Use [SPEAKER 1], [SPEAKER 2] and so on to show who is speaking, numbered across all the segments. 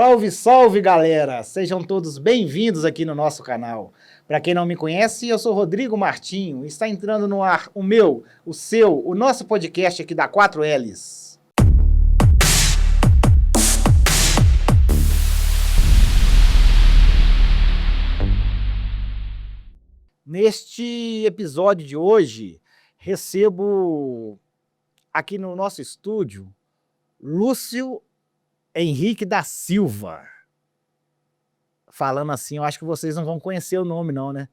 [SPEAKER 1] Salve, salve, galera! Sejam todos bem-vindos aqui no nosso canal. Para quem não me conhece, eu sou Rodrigo Martinho e está entrando no ar o meu, o seu, o nosso podcast aqui da 4Ls. Neste episódio de hoje, recebo aqui no nosso estúdio Lúcio Henrique da Silva. Falando assim, eu acho que vocês não vão conhecer o nome não, né?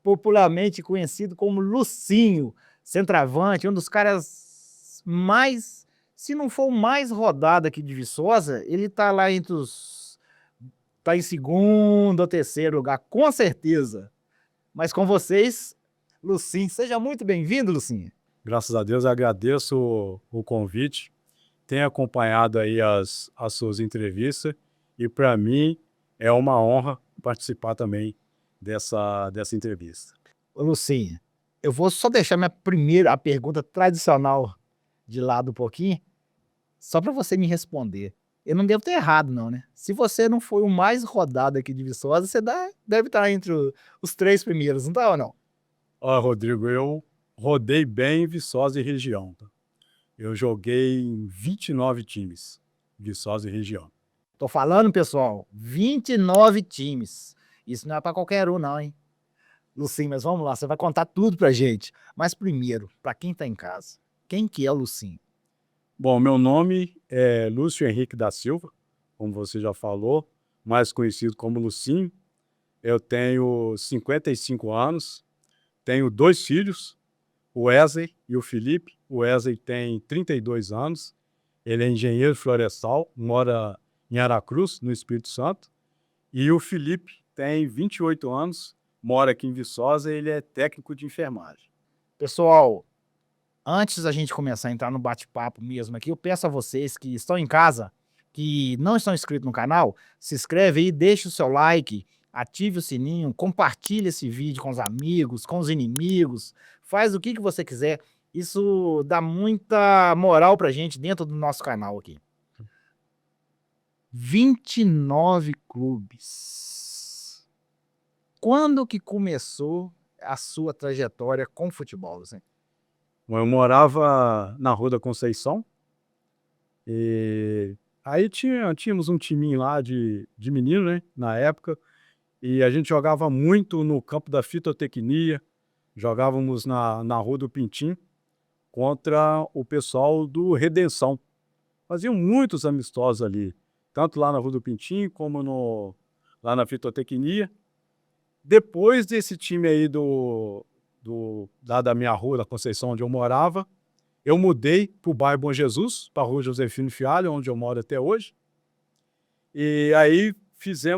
[SPEAKER 1] Popularmente conhecido como Lucinho, centroavante, um dos caras mais, se não for o mais rodado aqui de Viçosa, ele tá lá entre os... tá em segundo ou terceiro lugar, com certeza. Mas com vocês, Lucinho. Seja muito bem-vindo, Lucinho.
[SPEAKER 2] Graças a Deus, eu agradeço o convite. Tenho acompanhado aí as suas entrevistas e para mim é uma honra participar também dessa entrevista.
[SPEAKER 1] Ô, Lucinho, eu vou só deixar a pergunta tradicional de lado um pouquinho, só para você me responder. Eu não devo ter errado não, né? Se você não foi o mais rodado aqui de Viçosa, você deve estar entre os 3 primeiros, não tá ou não?
[SPEAKER 2] Ó, Rodrigo, eu rodei bem Viçosa e região, tá? Eu joguei em 29 times, Viçosa e região.
[SPEAKER 1] Tô falando, pessoal, 29 times. Isso não é para qualquer um não, hein? Lucinho, mas vamos lá, você vai contar tudo pra gente. Mas primeiro, para quem tá em casa, quem que é o Lucinho?
[SPEAKER 2] Bom, meu nome é Lúcio Henrique da Silva, como você já falou, mais conhecido como Lucinho. Eu tenho 55 anos, tenho 2 filhos, o Wesley e o Felipe. O Wesley tem 32 anos, ele é engenheiro florestal, mora em Aracruz, no Espírito Santo. E o Felipe tem 28 anos, mora aqui em Viçosa, ele é técnico de enfermagem.
[SPEAKER 1] Pessoal, antes da gente começar a entrar no bate-papo mesmo aqui, eu peço a vocês que estão em casa, que não estão inscritos no canal, se inscreve aí, deixa o seu like, ative o sininho, compartilhe esse vídeo com os amigos, com os inimigos, faz o que você quiser. Isso dá muita moral pra gente dentro do nosso canal aqui. 29 clubes. Quando que começou a sua trajetória com futebol, assim?
[SPEAKER 2] Bom, eu morava na Rua da Conceição, e aí tínhamos um timinho lá de menino, né, na época, e a gente jogava muito no campo da fitotecnia, jogávamos na Rua do Pintim contra o pessoal do Redenção. Faziam muitos amistosos ali, tanto lá na Rua do Pintim como lá na fitotecnia. Depois desse time aí da minha rua, da Conceição, onde eu morava, eu mudei para o bairro Bom Jesus, para a Rua Josefino Fialho, onde eu moro até hoje. E aí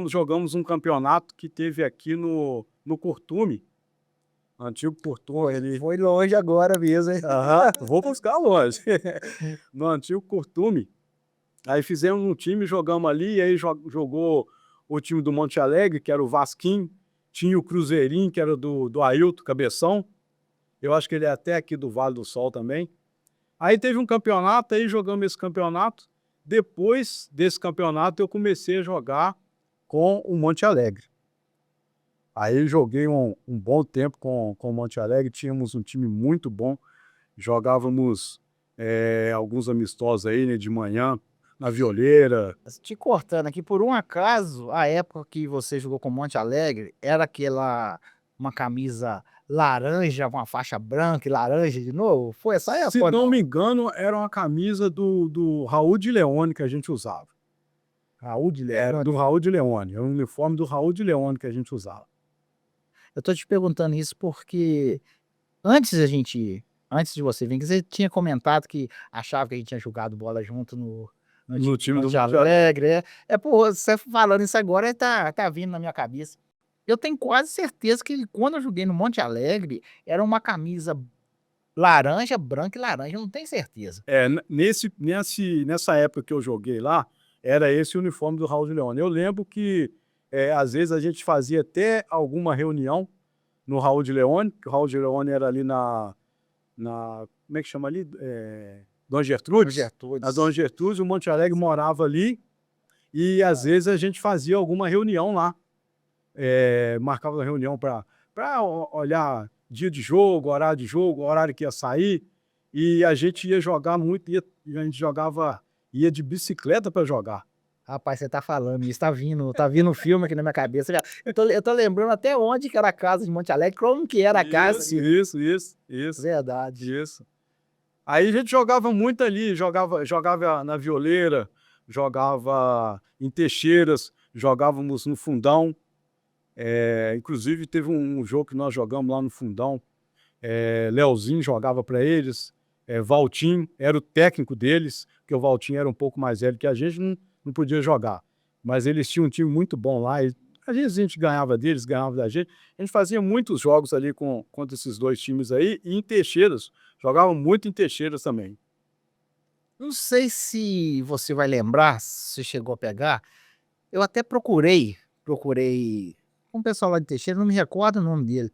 [SPEAKER 2] jogamos um campeonato que teve aqui no Curtume, antigo Curtume. Ele
[SPEAKER 1] foi longe agora mesmo, hein?
[SPEAKER 2] Vou buscar longe. No antigo Curtume. Aí fizemos um time, jogamos ali, e aí jogou o time do Monte Alegre, que era o Vasquinho, tinha o Cruzeirinho, que era do Ailton Cabeção. Eu acho que ele é até aqui do Vale do Sol também. Aí teve um campeonato, aí jogamos esse campeonato. Depois desse campeonato eu comecei a jogar com o Monte Alegre. Aí joguei um bom tempo com o Monte Alegre, tínhamos um time muito bom. Jogávamos alguns amistosos aí, né, de manhã, na Violeira.
[SPEAKER 1] Te cortando aqui, por um acaso, a época que você jogou com Monte Alegre, era uma camisa laranja, com uma faixa branca e laranja de novo? Foi essa época?
[SPEAKER 2] Se não me engano, era uma camisa do Raul de Leone que a gente usava.
[SPEAKER 1] Raul de Leone?
[SPEAKER 2] Era do Raul de Leone, era um uniforme do Raul de Leone que a gente usava.
[SPEAKER 1] Eu tô te perguntando isso porque antes de você vir, você tinha comentado que achava que a gente tinha jogado bola junto no time do Monte Alegre. Pô, você falando isso agora, tá vindo na minha cabeça. Eu tenho quase certeza que quando eu joguei no Monte Alegre, era uma camisa laranja, branca e laranja, eu não tenho certeza.
[SPEAKER 2] Nessa época que eu joguei lá, era esse o uniforme do Raul de Leone. Eu lembro que, às vezes, a gente fazia até alguma reunião no Raul de Leone, que o Raul de Leone era ali como é que chama ali? Dona Gertrudes.
[SPEAKER 1] Dona Gertrudes.
[SPEAKER 2] A Dona Gertrudes, o Monte Alegre morava ali, E às vezes a gente fazia alguma reunião lá. Marcava uma reunião para olhar dia de jogo, horário que ia sair. E a gente ia jogar muito, a gente ia de bicicleta para jogar.
[SPEAKER 1] Rapaz, você tá falando isso, tá vindo um filme aqui na minha cabeça. Eu tô lembrando até onde que era a casa de Monte Alegre, como que era a casa.
[SPEAKER 2] Isso.
[SPEAKER 1] Verdade.
[SPEAKER 2] Isso. Aí a gente jogava muito ali, jogava na Violeira, jogava em Teixeiras, jogávamos no Fundão. Inclusive teve um jogo que nós jogamos lá no Fundão. Leozinho jogava para eles, Valtinho era o técnico deles, porque o Valtinho era um pouco mais velho que a gente, não podia jogar. Mas eles tinham um time muito bom lá, e às vezes a gente ganhava deles, ganhava da gente. A gente fazia muitos jogos ali contra esses dois times aí, e em Teixeiras, jogava muito em Teixeiras também.
[SPEAKER 1] Não sei se você vai lembrar, se você chegou a pegar. Eu até procurei um pessoal lá de Teixeira, não me recordo o nome dele.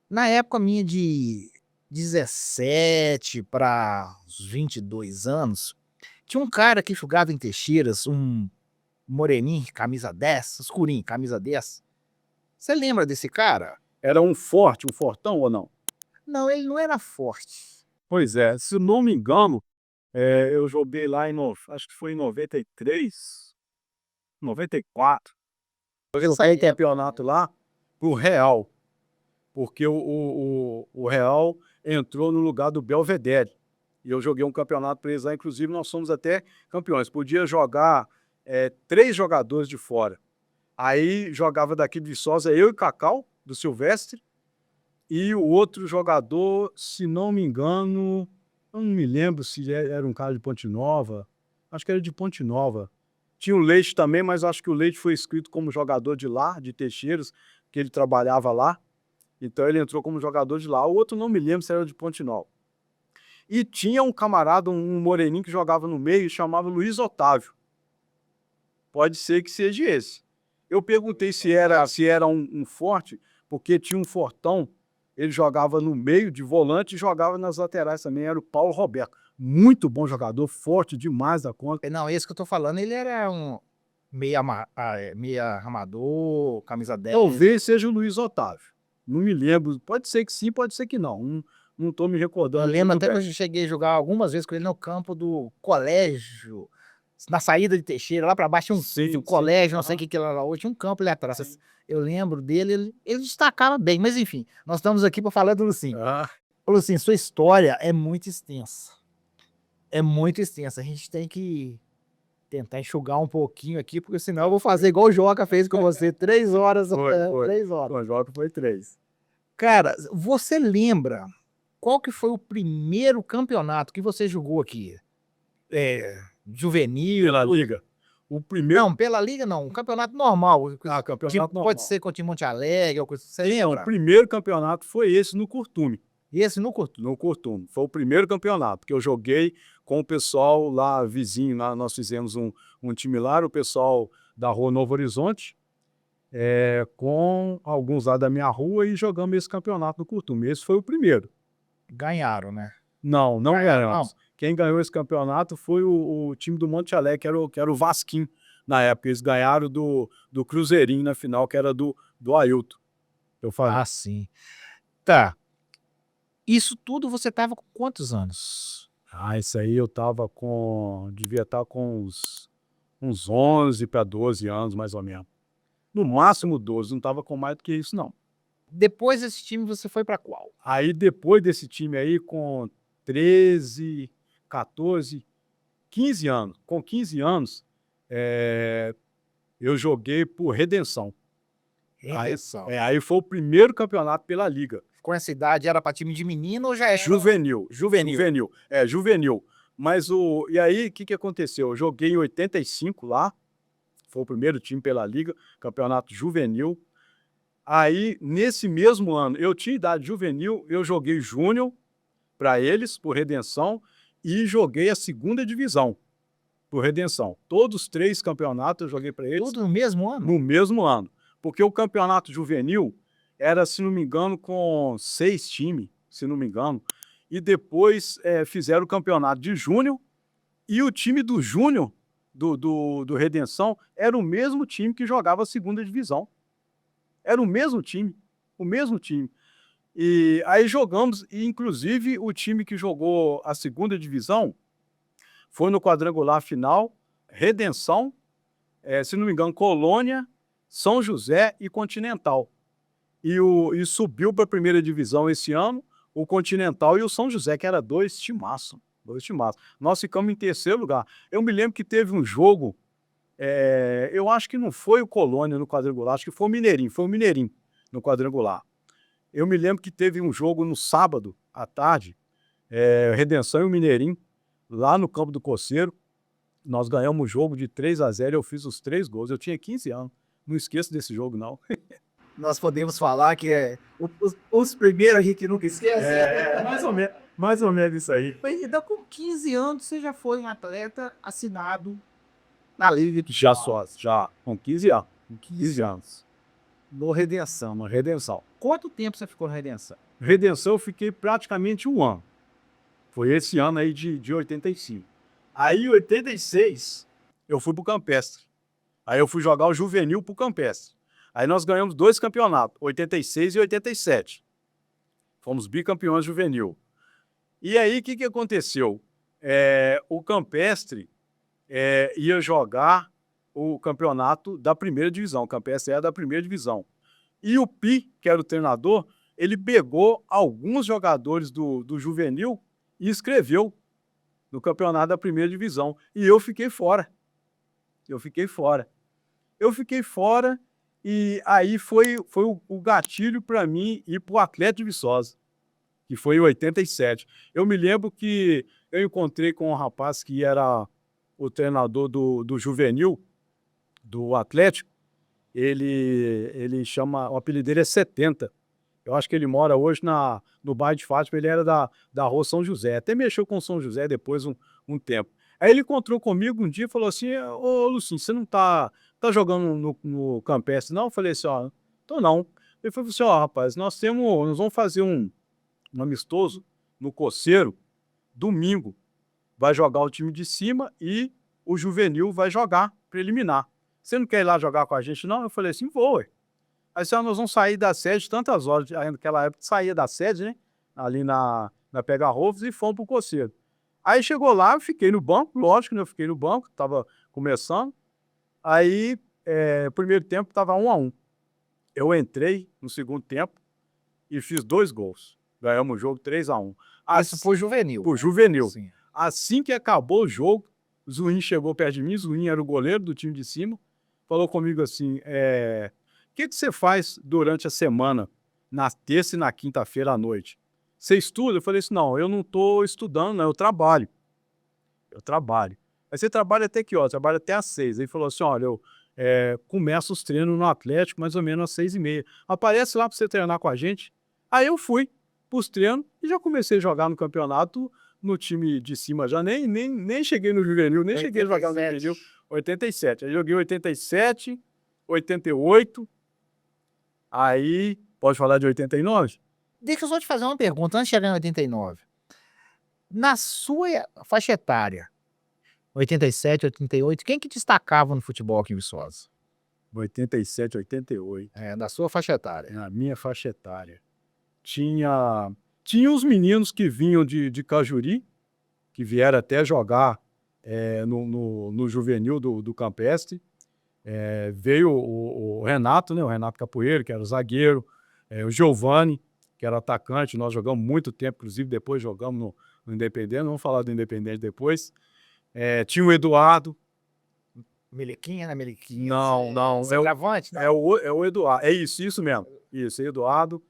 [SPEAKER 1] Na época minha de 17 para uns 22 anos, tinha um cara que jogava em Teixeiras, um moreninho, camisa 10, escurinho, camisa 10. Você lembra desse cara?
[SPEAKER 2] Era um fortão ou não?
[SPEAKER 1] Não, ele não era forte.
[SPEAKER 2] Pois é, se eu não me engano, eu joguei lá acho que foi em 93, 94. Eu saí campeonato lá pro Real, porque o Real entrou no lugar do Belvedere. E eu joguei um campeonato para eles lá, inclusive nós somos até campeões. Podia jogar 3 jogadores de fora. Aí jogava daqui de Viçosa eu e Cacau, do Silvestre, e o outro jogador, se não me engano, eu não me lembro se era um cara de Ponte Nova, acho que era de Ponte Nova. Tinha o Leite também, mas acho que o Leite foi inscrito como jogador de lá, de Teixeiras, que ele trabalhava lá. Então ele entrou como jogador de lá. O outro não me lembro se era de Ponte Nova. E tinha um camarada, um moreninho que jogava no meio, chamava Luiz Otávio. Pode ser que seja esse. Eu perguntei se era um forte, porque tinha um fortão, ele jogava no meio de volante e jogava nas laterais também, era o Paulo Roberto. Muito bom jogador, forte demais da conta.
[SPEAKER 1] Não, esse que eu tô falando, ele era um meia amador, camisa 10.
[SPEAKER 2] Talvez seja o Luiz Otávio. Não me lembro, pode ser que sim, pode ser que não. Não tô me recordando.
[SPEAKER 1] Eu lembro até que eu cheguei a jogar algumas vezes com ele no campo do colégio, na saída de Teixeira, lá para baixo tinha um colégio, não sei o que era lá hoje, tinha um campo ali atrás. Sim. Eu lembro dele, ele destacava bem, mas enfim, nós estamos aqui para falar do Lucinho. Lucinho, sua história é muito extensa. É muito extensa. A gente tem que tentar enxugar um pouquinho aqui, porque senão eu vou fazer igual o Joca fez com você, 3 horas.
[SPEAKER 2] Foi.
[SPEAKER 1] 3 horas.
[SPEAKER 2] O Joca foi 3.
[SPEAKER 1] Cara, você lembra qual que foi o primeiro campeonato que você jogou aqui? Juvenil?
[SPEAKER 2] Pela Liga. O primeiro...
[SPEAKER 1] Não, pela Liga não, um campeonato normal.
[SPEAKER 2] Campeonato normal.
[SPEAKER 1] Pode ser contra Monte Alegre, você lembra?
[SPEAKER 2] O primeiro campeonato foi esse no Curtume.
[SPEAKER 1] Esse no Curtume?
[SPEAKER 2] No Curtume. Foi o primeiro campeonato que eu joguei com o pessoal lá vizinho. Lá nós fizemos um time lá, o pessoal da Rua Novo Horizonte, com alguns lá da minha rua, e jogamos esse campeonato no Curtume. Esse foi o primeiro.
[SPEAKER 1] Ganharam, né?
[SPEAKER 2] Não ganhamos. Quem ganhou esse campeonato foi o time do Monte Alegre, que era o Vasquinho na época. Eles ganharam do Cruzeirinho na final, que era do Ailton. Eu falei.
[SPEAKER 1] Ah, sim. Tá. Isso tudo você tava com quantos anos?
[SPEAKER 2] Isso aí eu tava devia estar com uns 11 para 12 anos, mais ou menos. No máximo 12, não tava com mais do que isso, não.
[SPEAKER 1] Depois desse time você foi para qual?
[SPEAKER 2] Aí depois desse time aí, com 13, 14, 15 anos. Com 15 anos, eu joguei por Redenção.
[SPEAKER 1] Redenção.
[SPEAKER 2] Aí foi o primeiro campeonato pela Liga.
[SPEAKER 1] Com essa idade era para time de menino ou já era?
[SPEAKER 2] Juvenil. Juvenil. Juvenil. Mas e aí, o que aconteceu? Eu joguei em 85 lá, foi o primeiro time pela Liga, campeonato juvenil. Aí, nesse mesmo ano, eu tinha idade juvenil, eu joguei júnior para eles, por Redenção, e joguei a 2ª divisão, por Redenção. Todos os 3 campeonatos eu joguei para eles.
[SPEAKER 1] Tudo no mesmo ano?
[SPEAKER 2] No mesmo ano. Porque o campeonato juvenil era, se não me engano, com 6 times, se não me engano. E depois fizeram o campeonato de júnior, e o time do júnior do Redenção era o mesmo time que jogava a segunda divisão. Era o mesmo time. E aí jogamos, e inclusive o time que jogou a segunda divisão foi no quadrangular final, Redenção, se não me engano, Colônia, São José e Continental. E subiu para a primeira divisão esse ano, o Continental e o São José, que era dois timaços. Nós ficamos em terceiro lugar. Eu me lembro que teve um jogo, eu acho que não foi o Colônia no quadrangular, acho que foi o Mineirinho no quadrangular. Eu me lembro que teve um jogo no sábado, à tarde, Redenção e o Mineirinho, lá no Campo do Coceiro. Nós ganhamos o jogo de 3-0, eu fiz os 3 gols. Eu tinha 15 anos. Não esqueço desse jogo, não.
[SPEAKER 1] Nós podemos falar que os primeiros a gente nunca esquece.
[SPEAKER 2] Mais ou menos isso aí.
[SPEAKER 1] Então, com 15 anos, você já foi um atleta assinado na Liga de
[SPEAKER 2] Já, com 15 anos. Com 15 anos. No Redenção.
[SPEAKER 1] Quanto tempo você ficou na Redenção?
[SPEAKER 2] Redenção eu fiquei praticamente 1 ano. Foi esse ano aí de 85. Aí, em 86, eu fui pro Campestre. Aí eu fui jogar o juvenil pro Campestre. Aí nós ganhamos 2 campeonatos, 86 e 87. Fomos bicampeões juvenil. E aí, o que aconteceu? O Campestre ia jogar o campeonato da primeira divisão. O Campestre era da primeira divisão. E o Pi, que era o treinador, ele pegou alguns jogadores do juvenil e inscreveu no campeonato da primeira divisão. E eu fiquei fora. E aí foi o gatilho para mim ir para o Atlético de Viçosa, que foi em 87. Eu me lembro que eu encontrei com um rapaz que era o treinador do juvenil, do Atlético. Ele chama, o apelido dele é 70. Eu acho que ele mora hoje no bairro de Fátima, ele era da Rua São José. Até mexeu com São José depois um tempo. Aí ele encontrou comigo um dia e falou assim: ô Lucinho, você não tá jogando no Campestre, não? Eu falei assim: ó, tô não. Ele falou assim: ó, rapaz, nós vamos fazer um amistoso no Coceiro, domingo. Vai jogar o time de cima e o juvenil vai jogar preliminar. Você não quer ir lá jogar com a gente, não? Eu falei assim: vou, ué. Aí nós vamos sair da sede tantas horas, naquela época saía da sede, né? Ali na Pega-Rovos e fomos pro Coceiro. Aí chegou lá, eu fiquei no banco, lógico que eu fiquei no banco, estava começando. Aí, primeiro tempo, estava 1-1. Eu entrei no segundo tempo e fiz 2 gols. Ganhamos o jogo 3-1.
[SPEAKER 1] Isso foi juvenil.
[SPEAKER 2] Por juvenil.
[SPEAKER 1] Sim.
[SPEAKER 2] Assim que acabou o jogo, o Zuin chegou perto de mim, o Zuin era o goleiro do time de cima, falou comigo assim: o que você faz durante a semana, na terça e na quinta-feira à noite? Você estuda? Eu falei assim: não, eu não estou estudando, não, eu trabalho. Aí você trabalha até que hora? Trabalha até às 6. Ele falou assim: olha, eu começo os treinos no Atlético mais ou menos às 6h30. Aparece lá para você treinar com a gente. Aí eu fui para os treinos e já comecei a jogar no campeonato no time de cima. Já nem cheguei no juvenil, nem 87. Cheguei a jogar no juvenil. 87. Aí joguei 87, 88. Aí, pode falar de 89?
[SPEAKER 1] Deixa eu só te fazer uma pergunta, antes de chegar em 89. Na sua faixa etária, 87, 88, quem que destacava no futebol aqui em Viçosa?
[SPEAKER 2] 87, 88.
[SPEAKER 1] Na sua faixa etária.
[SPEAKER 2] Na minha faixa etária. Tinha os meninos que vinham de Cajuri, que vieram até jogar no juvenil do Campestre. Veio o Renato, né? O Renato Capoeiro, que era o zagueiro. O Giovani, que era atacante. Nós jogamos muito tempo, inclusive depois jogamos no Independente. Vamos falar do Independente depois. Tinha o Eduardo.
[SPEAKER 1] Melequinha, né? Melequinha.
[SPEAKER 2] Não.
[SPEAKER 1] Centroavante, né?
[SPEAKER 2] É o Eduardo. É isso mesmo. Isso, Eduardo.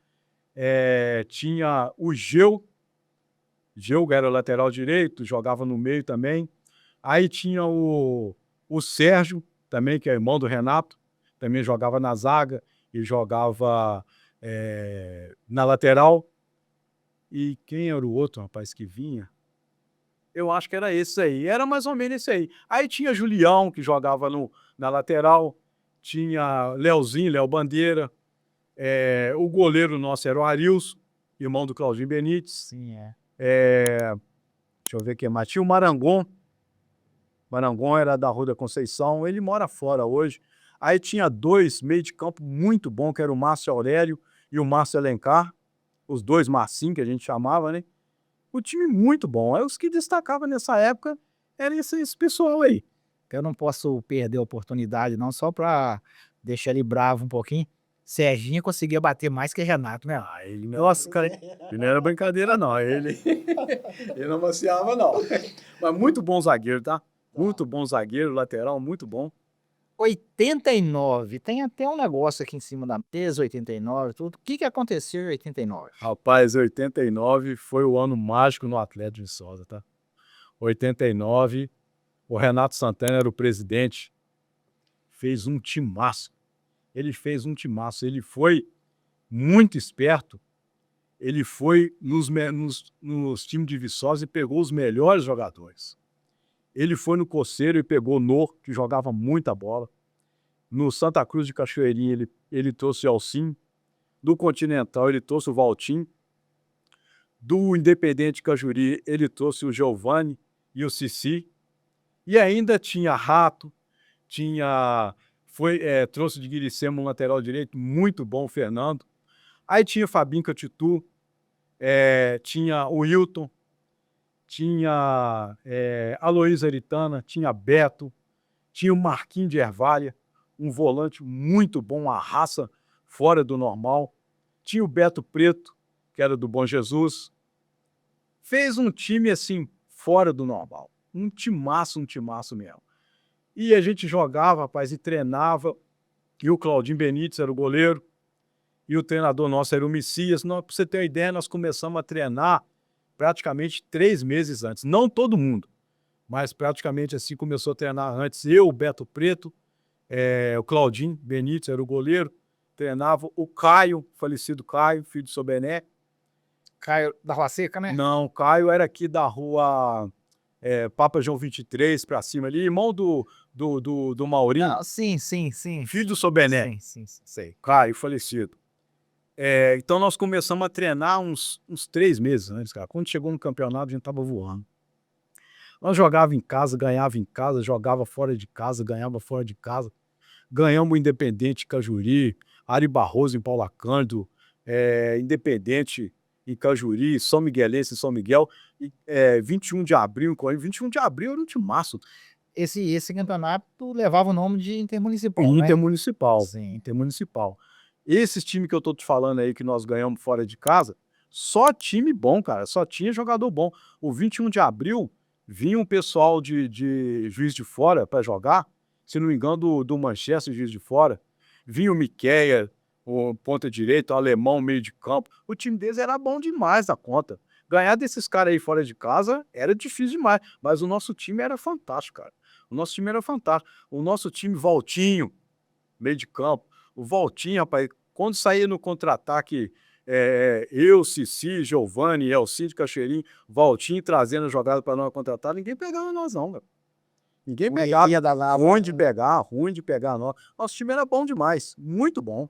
[SPEAKER 2] Tinha o Geu. Geu era o lateral direito, jogava no meio também. Aí tinha o Sérgio, também, que é irmão do Renato. Também jogava na zaga e jogava na lateral. E quem era o outro rapaz que vinha? Eu acho que era esse aí. Era mais ou menos esse aí. Aí tinha Julião, que jogava na lateral. Tinha Léo Bandeira. O goleiro nosso era o Arilson, irmão do Claudinho Benites.
[SPEAKER 1] Sim,
[SPEAKER 2] Deixa eu ver quem mais. Tinha o Marangon. Marangon era da Rua da Conceição, ele mora fora hoje. Aí tinha 2 meio de campo muito bom, que era o Márcio Aurélio e o Márcio Alencar, os 2 Marcinho, que a gente chamava, né. O time muito bom. Aí os que destacavam nessa época era esse pessoal aí.
[SPEAKER 1] Eu não posso perder a oportunidade não, só para deixar ele bravo um pouquinho. Serginho conseguia bater mais que Renato, né?
[SPEAKER 2] Ah, ele nossa, cara, ele não era brincadeira não, ele ele não maciava não. Mas muito bom zagueiro, tá? Muito bom zagueiro, lateral muito bom.
[SPEAKER 1] 89, tem até um negócio aqui em cima da mesa, 89, tudo. O que aconteceu em 89?
[SPEAKER 2] Rapaz, 89 foi o ano mágico no Atlético de Viçosa, tá? 89, o Renato Santana era o presidente, fez um timaço. Ele fez um timaço, ele foi muito esperto, ele foi nos times de Viçosa e pegou os melhores jogadores. Ele foi no Coceiro e pegou o Nor, que jogava muita bola. No Santa Cruz de Cachoeirinha ele trouxe o Alcim. Do Continental ele trouxe o Valtim. Do Independente Cajuri ele trouxe o Giovani e o Cici. E ainda tinha Rato, trouxe de Guiricema um lateral direito muito bom, o Fernando. Aí tinha Fabinho Catitu, tinha o Hilton, tinha Aloysio Aritana, tinha Beto, tinha o Marquinhos de Ervalha, um volante muito bom, uma raça fora do normal. Tinha o Beto Preto, que era do Bom Jesus. Fez um time assim, fora do normal. Um timaço mesmo. E a gente jogava, rapaz, e treinava. E o Claudinho Benítez era o goleiro. E o treinador nosso era o Messias. Para você ter uma ideia, nós começamos a treinar praticamente 3 meses antes. Não todo mundo, mas praticamente assim começou a treinar antes. Eu, o Beto Preto, o Claudinho Benítez era o goleiro, treinava o Caio, falecido Caio, filho de Sobené.
[SPEAKER 1] Caio da Rua Seca, né?
[SPEAKER 2] Não, o Caio era aqui da rua Papa João 23 para cima ali, irmão do Maurinho.
[SPEAKER 1] Não, sim.
[SPEAKER 2] Filho do Sobené.
[SPEAKER 1] Sim.
[SPEAKER 2] Sei, Caio, falecido. Então nós começamos a treinar uns 3 meses antes, cara. Quando chegou no campeonato, a gente tava voando. Nós jogava em casa, ganhava em casa, jogava fora de casa, ganhava fora de casa. Ganhamos o Independente Cajuri, Ari Barroso em Paula Cândido, Independente em Cajuri, São Miguelense em São Miguel, 21 de abril, 21 de abril era um timaço.
[SPEAKER 1] Esse campeonato levava o nome de Intermunicipal, né?
[SPEAKER 2] Intermunicipal,
[SPEAKER 1] Sim.
[SPEAKER 2] Intermunicipal. Esses times que eu tô te falando aí, que nós ganhamos fora de casa, só time bom, cara, só tinha jogador bom. O 21 de abril, vinha um pessoal de Juiz de Fora para jogar, se não me engano, do Manchester, Juiz de Fora. Vinha o Miquéia, o ponta direita, o Alemão, meio de campo. O time deles era bom demais da conta. Ganhar desses caras aí fora de casa era difícil demais, mas o nosso time era fantástico, cara. O nosso time era fantástico. O nosso time, Valtinho, meio de campo. O Valtinho, rapaz, quando saía no contra-ataque, eu, Cici, Giovani, Elcide Cachoeirinho, Valtinho trazendo a jogada para nós contra-ataque, ninguém pegava nós não, cara. Ninguém pegava. Ruim de pegar nós. Nosso time era bom demais, muito bom.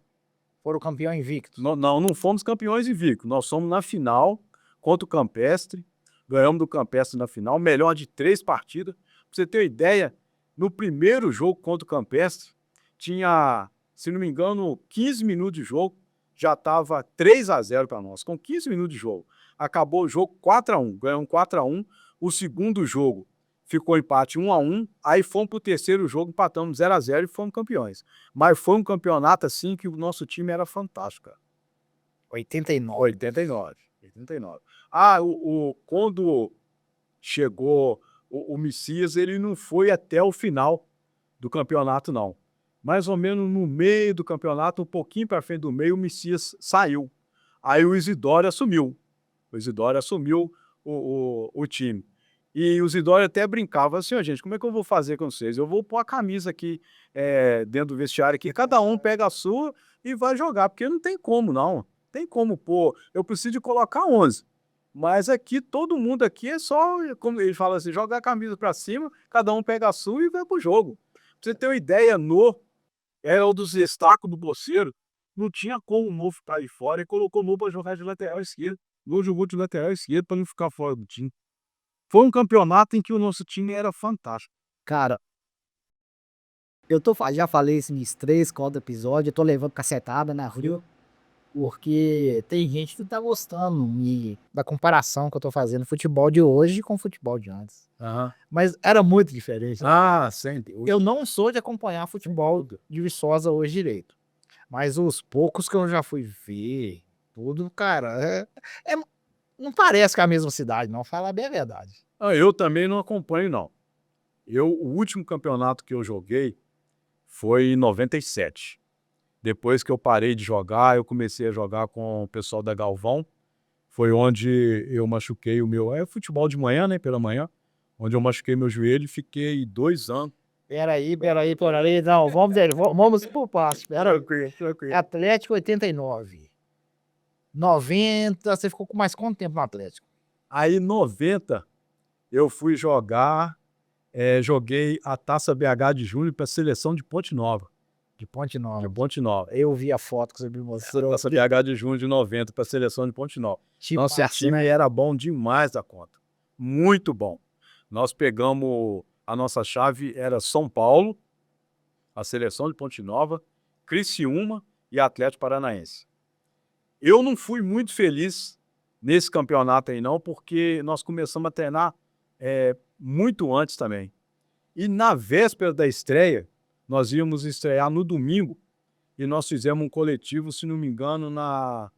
[SPEAKER 1] Foram campeão invicto.
[SPEAKER 2] Não fomos campeões invictos. Nós fomos na final contra o Campestre, ganhamos do Campestre na final, melhor de 3 partidas. Pra você ter uma ideia, no primeiro jogo contra o Campestre, tinha, se não me engano, 15 minutos de jogo, já estava 3-0 para nós, com 15 minutos de jogo. Acabou o jogo 4-1, ganhamos 4-1. O segundo jogo ficou empate 1-1, aí fomos para o terceiro jogo, empatamos 0-0 e fomos campeões. Mas foi um campeonato assim que o nosso time era fantástico, cara. 89. Quando chegou o Messias, ele não foi até o final do campeonato, não. Mais ou menos no meio do campeonato, um pouquinho para frente do meio, o Messias saiu. Aí o Isidório assumiu. O time. E o Isidório até brincava assim, gente, como é que eu vou fazer com vocês? Eu vou pôr a camisa aqui dentro do vestiário aqui, cada um pega a sua e vai jogar, porque não tem como, não. Tem como pôr, eu preciso de colocar 11. Mas aqui, todo mundo aqui é só, como ele fala assim, jogar a camisa para cima, cada um pega a sua e vai pro jogo. Pra você ter uma ideia, era um dos destaques do Boceiro, não tinha como o Nô ficar aí fora e colocou o Nô para jogar de lateral esquerdo. O Nô jogou de lateral esquerdo para não ficar fora do time. Foi um campeonato em que o nosso time era fantástico.
[SPEAKER 1] Cara, já falei isso nos 3, 4 episódios, eu tô levando cacetada na rua, porque tem gente que tá gostando da comparação que eu tô fazendo futebol de hoje com o futebol de antes.
[SPEAKER 2] Aham.
[SPEAKER 1] Mas era muito diferente.
[SPEAKER 2] Sempre.
[SPEAKER 1] Eu não sou de acompanhar futebol de Viçosa hoje direito. Mas os poucos que eu já fui ver, tudo, cara, não parece que é a mesma cidade, não. Falar bem a verdade.
[SPEAKER 2] Eu também não acompanho, não. O último campeonato que eu joguei foi em 97. Depois que eu parei de jogar, eu comecei a jogar com o pessoal da Galvão. Foi onde eu machuquei o meu... É futebol de manhã, né? Pela manhã. Onde eu machuquei meu joelho e fiquei 2 anos.
[SPEAKER 1] Peraí. Não, vamos por passo.
[SPEAKER 2] Tranquilo.
[SPEAKER 1] Atlético 89. 90, você ficou com mais quanto tempo no Atlético?
[SPEAKER 2] Aí, em 90, eu fui jogar... joguei a Taça BH de Júnior para a seleção de Ponte Nova.
[SPEAKER 1] De Ponte Nova.
[SPEAKER 2] De Ponte Nova.
[SPEAKER 1] Eu vi a foto que você me mostrou.
[SPEAKER 2] Taça BH de Júnior de 90 para a seleção de Ponte Nova.
[SPEAKER 1] Tipo
[SPEAKER 2] Nosso
[SPEAKER 1] assim,
[SPEAKER 2] time era bom demais da conta. Muito bom. Nós pegamos... A nossa chave era São Paulo, a seleção de Ponte Nova, Criciúma e Atlético Paranaense. Eu não fui muito feliz nesse campeonato aí não, porque nós começamos a treinar muito antes também. E na véspera da estreia, nós íamos estrear no domingo, e nós fizemos um coletivo, se não me engano, na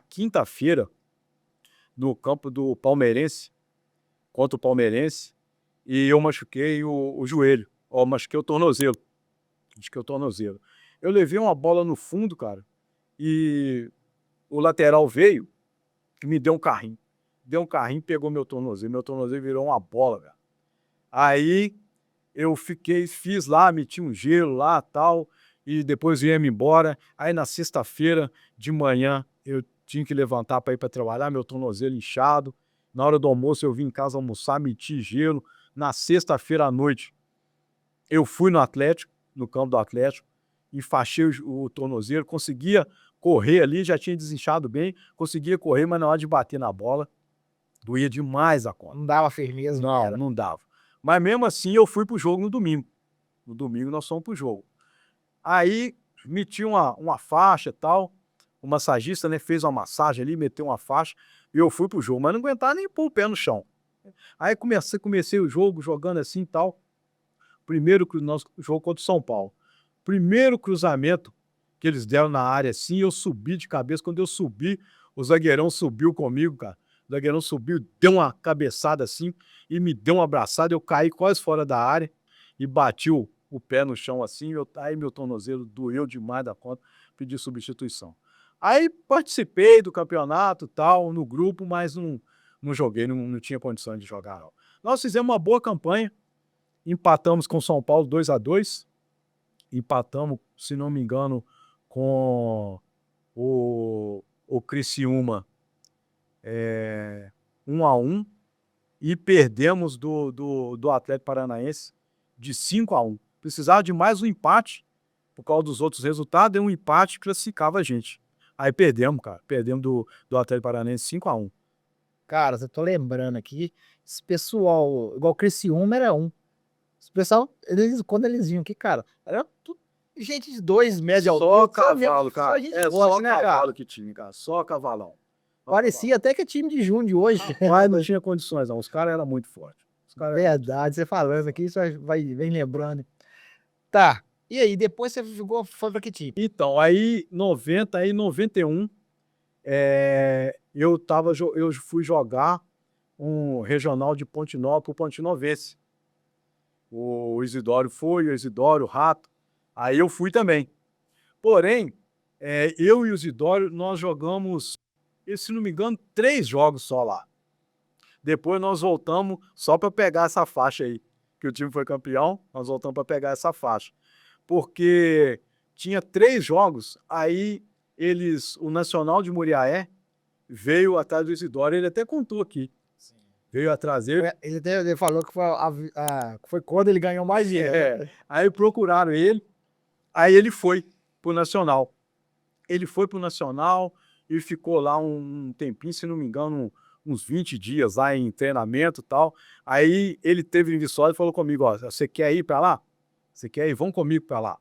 [SPEAKER 2] quinta-feira, no campo do Palmeirense, contra o Palmeirense, e eu machuquei o joelho, machuquei o tornozelo. Eu levei uma bola no fundo, cara, e o lateral veio e me deu um carrinho. Pegou meu tornozelo virou uma bola, velho. Aí eu fiz lá, meti um gelo lá, tal, e depois viemos embora. Aí na sexta-feira de manhã eu tinha que levantar para ir para trabalhar, meu tornozelo inchado. Na hora do almoço eu vim em casa almoçar, meti gelo. Na sexta-feira à noite eu fui no Atlético, no campo do Atlético, enfaixei o tornozelo, conseguia correr ali, já tinha desinchado bem, conseguia correr, mas na hora de bater na bola, doía demais a conta.
[SPEAKER 1] não dava firmeza.
[SPEAKER 2] Não dava. Mas mesmo assim eu fui pro jogo no domingo. No domingo nós fomos pro jogo. Aí meti uma faixa e tal, o massagista, né, fez uma massagem ali, meteu uma faixa, e eu fui pro jogo, mas não aguentava nem pôr o pé no chão. Aí comecei o jogo, jogando assim e tal. Nosso jogo contra o São Paulo. Primeiro cruzamento que eles deram na área assim, eu subi de cabeça. Quando eu subi, o zagueirão subiu comigo, cara. O zagueirão subiu, deu uma cabeçada assim e me deu uma abraçada. Eu caí quase fora da área e bati o pé no chão assim. Aí meu tornozelo doeu demais da conta, pedi substituição. Aí participei do campeonato tal, no grupo, mas não joguei, não tinha condições de jogar não. Nós fizemos uma boa campanha, empatamos com o São Paulo 2-2, empatamos, se não me engano, com o Criciúma 1-1 e perdemos do Atlético Paranaense de 5-1. Precisava de mais um empate por causa dos outros resultados, e um empate classificava a gente. Aí perdemos, cara. Perdemos do Atlético Paranaense 5-1.
[SPEAKER 1] Cara, eu tô lembrando aqui, esse pessoal, igual o Criciúma era um. Esse pessoal, quando eles vinham aqui, cara, era tudo gente de 2 metros de altura.
[SPEAKER 2] Só cavalo, cara.
[SPEAKER 1] Só gente
[SPEAKER 2] Só
[SPEAKER 1] forte, né, cara?
[SPEAKER 2] cavalo que tinha, cara. Só cavalão.
[SPEAKER 1] Parecia até que é time de Junho de hoje.
[SPEAKER 2] Mas não tinha condições, não. Os caras eram muito fortes.
[SPEAKER 1] Verdade, você falando aqui, isso vem lembrando. Tá, e aí, depois você foi pra que time?
[SPEAKER 2] Então, aí 90, aí 91, eu fui jogar um regional de Ponte Nova pro Pontinovense. O Isidório foi, o Rato, aí eu fui também. Porém, eu e o Isidório, nós jogamos, se não me engano, 3 jogos só lá. Depois nós voltamos só para pegar essa faixa aí, que o time foi campeão, nós voltamos para pegar essa faixa. Porque tinha 3 jogos, aí o Nacional de Muriaé veio atrás do Isidório, ele até contou aqui. Sim. Veio atrás dele.
[SPEAKER 1] Ele falou que foi quando ele ganhou mais dinheiro.
[SPEAKER 2] Aí procuraram ele, aí ele foi pro Nacional. Ele foi pro Nacional e ficou lá um tempinho, se não me engano, uns 20 dias lá em treinamento e tal. Aí ele teve em Viçosa e falou comigo, ó, você quer ir para lá? Você quer ir? Vamos comigo para lá.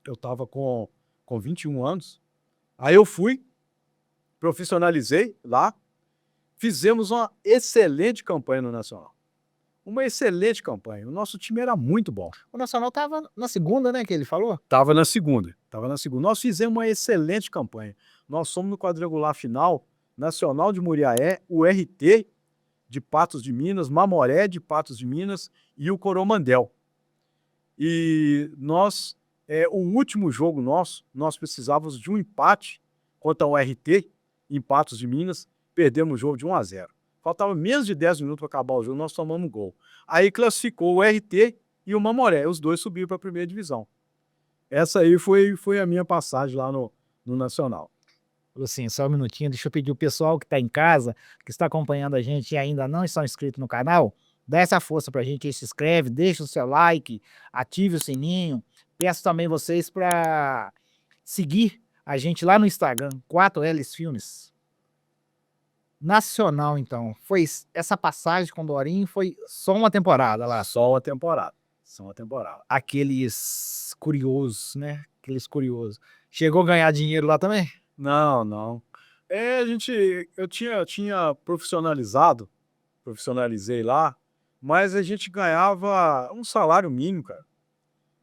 [SPEAKER 2] Eu estava com 21 anos. Aí eu fui, profissionalizei lá, fizemos uma excelente campanha no Nacional. Uma excelente campanha. O nosso time era muito bom.
[SPEAKER 1] O Nacional estava na segunda, né, que ele falou?
[SPEAKER 2] Estava na segunda. Nós fizemos uma excelente campanha. Nós somos no quadrangular final, Nacional de Muriaé, o RT de Patos de Minas, Mamoré de Patos de Minas e o Coromandel. E nós, o último jogo nosso, nós precisávamos de um empate contra o RT em Patos de Minas, perdemos o jogo de 1-0. Faltava menos de 10 minutos para acabar o jogo, nós tomamos um gol. Aí classificou o RT e o Mamoré, os dois subiram para a primeira divisão. Essa aí foi a minha passagem lá no Nacional.
[SPEAKER 1] Lucinho, só um minutinho, deixa eu pedir o pessoal que está em casa, que está acompanhando a gente e ainda não está inscrito no canal, dá essa força pra gente aí, se inscreve, deixa o seu like, ative o sininho. Peço também vocês para seguir a gente lá no Instagram, 4Ls Filmes. Nacional, então, foi essa passagem com o Dorinho, foi só uma temporada lá?
[SPEAKER 2] Só uma temporada.
[SPEAKER 1] Aqueles curiosos, né? Chegou a ganhar dinheiro lá também?
[SPEAKER 2] Não. Eu tinha profissionalizei lá, mas a gente ganhava um salário mínimo, cara.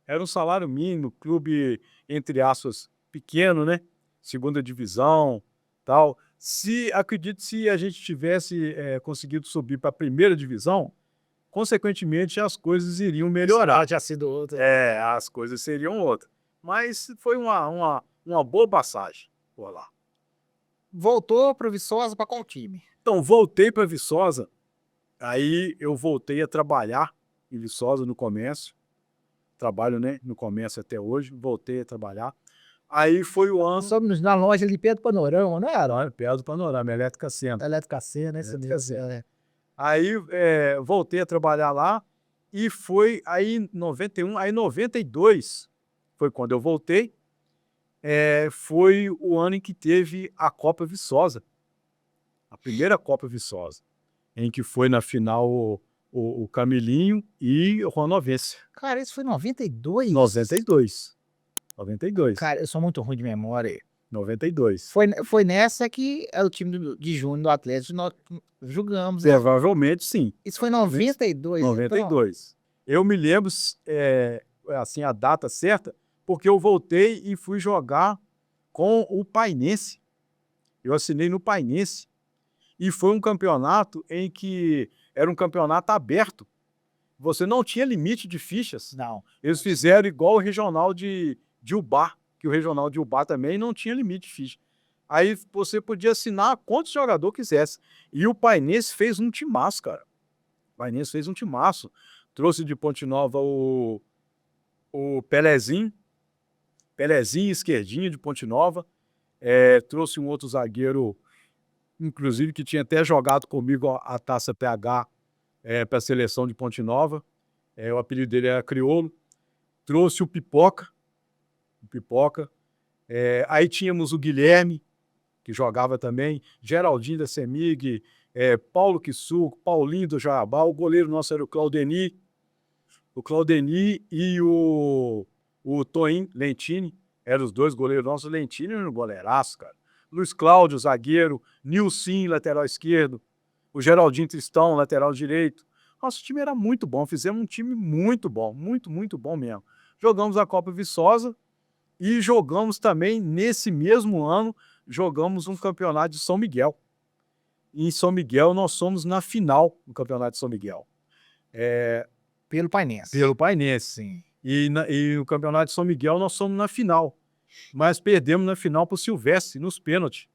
[SPEAKER 2] Era um salário mínimo, clube, entre aspas, pequeno, né? Segunda divisão, tal. Acredito, se a gente tivesse conseguido subir para a primeira divisão, consequentemente as coisas iriam melhorar.
[SPEAKER 1] Já sido outra.
[SPEAKER 2] As coisas seriam outras. Mas foi uma boa passagem por lá.
[SPEAKER 1] Voltou para Viçosa para qual time?
[SPEAKER 2] Então, voltei para Viçosa, aí eu voltei a trabalhar em Viçosa no comércio. Trabalho, né, no comércio até hoje, voltei a trabalhar. Aí foi o ano...
[SPEAKER 1] Somos na loja ali perto do Panorama, né, Aaron?
[SPEAKER 2] Perto do Panorama, Elétrica Centro.
[SPEAKER 1] Elétrica C, né?
[SPEAKER 2] Aí voltei a trabalhar lá e foi aí em 91, aí em 92 foi quando eu voltei. Foi o ano em que teve a Copa Viçosa, a primeira Copa Viçosa, em que foi na final o Camilinho e o Ronovense.
[SPEAKER 1] Cara, isso foi em 92?
[SPEAKER 2] 92.
[SPEAKER 1] Cara, eu sou muito ruim de memória.
[SPEAKER 2] 92.
[SPEAKER 1] Foi nessa que era o time de junho do Atlético, nós jogamos.
[SPEAKER 2] Provavelmente sim.
[SPEAKER 1] Isso foi em 92?
[SPEAKER 2] 92. Então... Eu me lembro, assim, a data certa, porque eu voltei e fui jogar com o Painense. Eu assinei no Painense. E foi um campeonato em que era um campeonato aberto. Você não tinha limite de fichas.
[SPEAKER 1] Não.
[SPEAKER 2] Eles fizeram igual o regional de Ubá, que o regional de Ubá também não tinha limite de ficha. Aí você podia assinar quantos jogador quisesse. E o Painense fez um timaço, cara. O Painense fez um timaço. Trouxe de Ponte Nova o Pelezinho, esquerdinho de Ponte Nova. Trouxe um outro zagueiro, inclusive, que tinha até jogado comigo a Taça PH para a seleção de Ponte Nova. O apelido dele era Crioulo. Trouxe o Pipoca. Aí tínhamos o Guilherme, que jogava também, Geraldinho da Semig, Paulo Kissuco, Paulinho do Jarabá. O goleiro nosso era o Claudeni e o Toim Lentini, eram os dois goleiros nossos. O Lentini era um goleiraço, cara. Luiz Cláudio, zagueiro, Nilson, lateral esquerdo, o Geraldinho Tristão, lateral direito. Nosso time era muito bom, fizemos um time muito bom, muito bom mesmo. Jogamos a Copa Viçosa e jogamos também, nesse mesmo ano, jogamos um campeonato de São Miguel. Em São Miguel, nós somos na final do campeonato de São Miguel.
[SPEAKER 1] Pelo Painense.
[SPEAKER 2] Pelo Painense, sim. E o campeonato de São Miguel, nós somos na final. Mas perdemos na final para o Silvestre, nos pênaltis.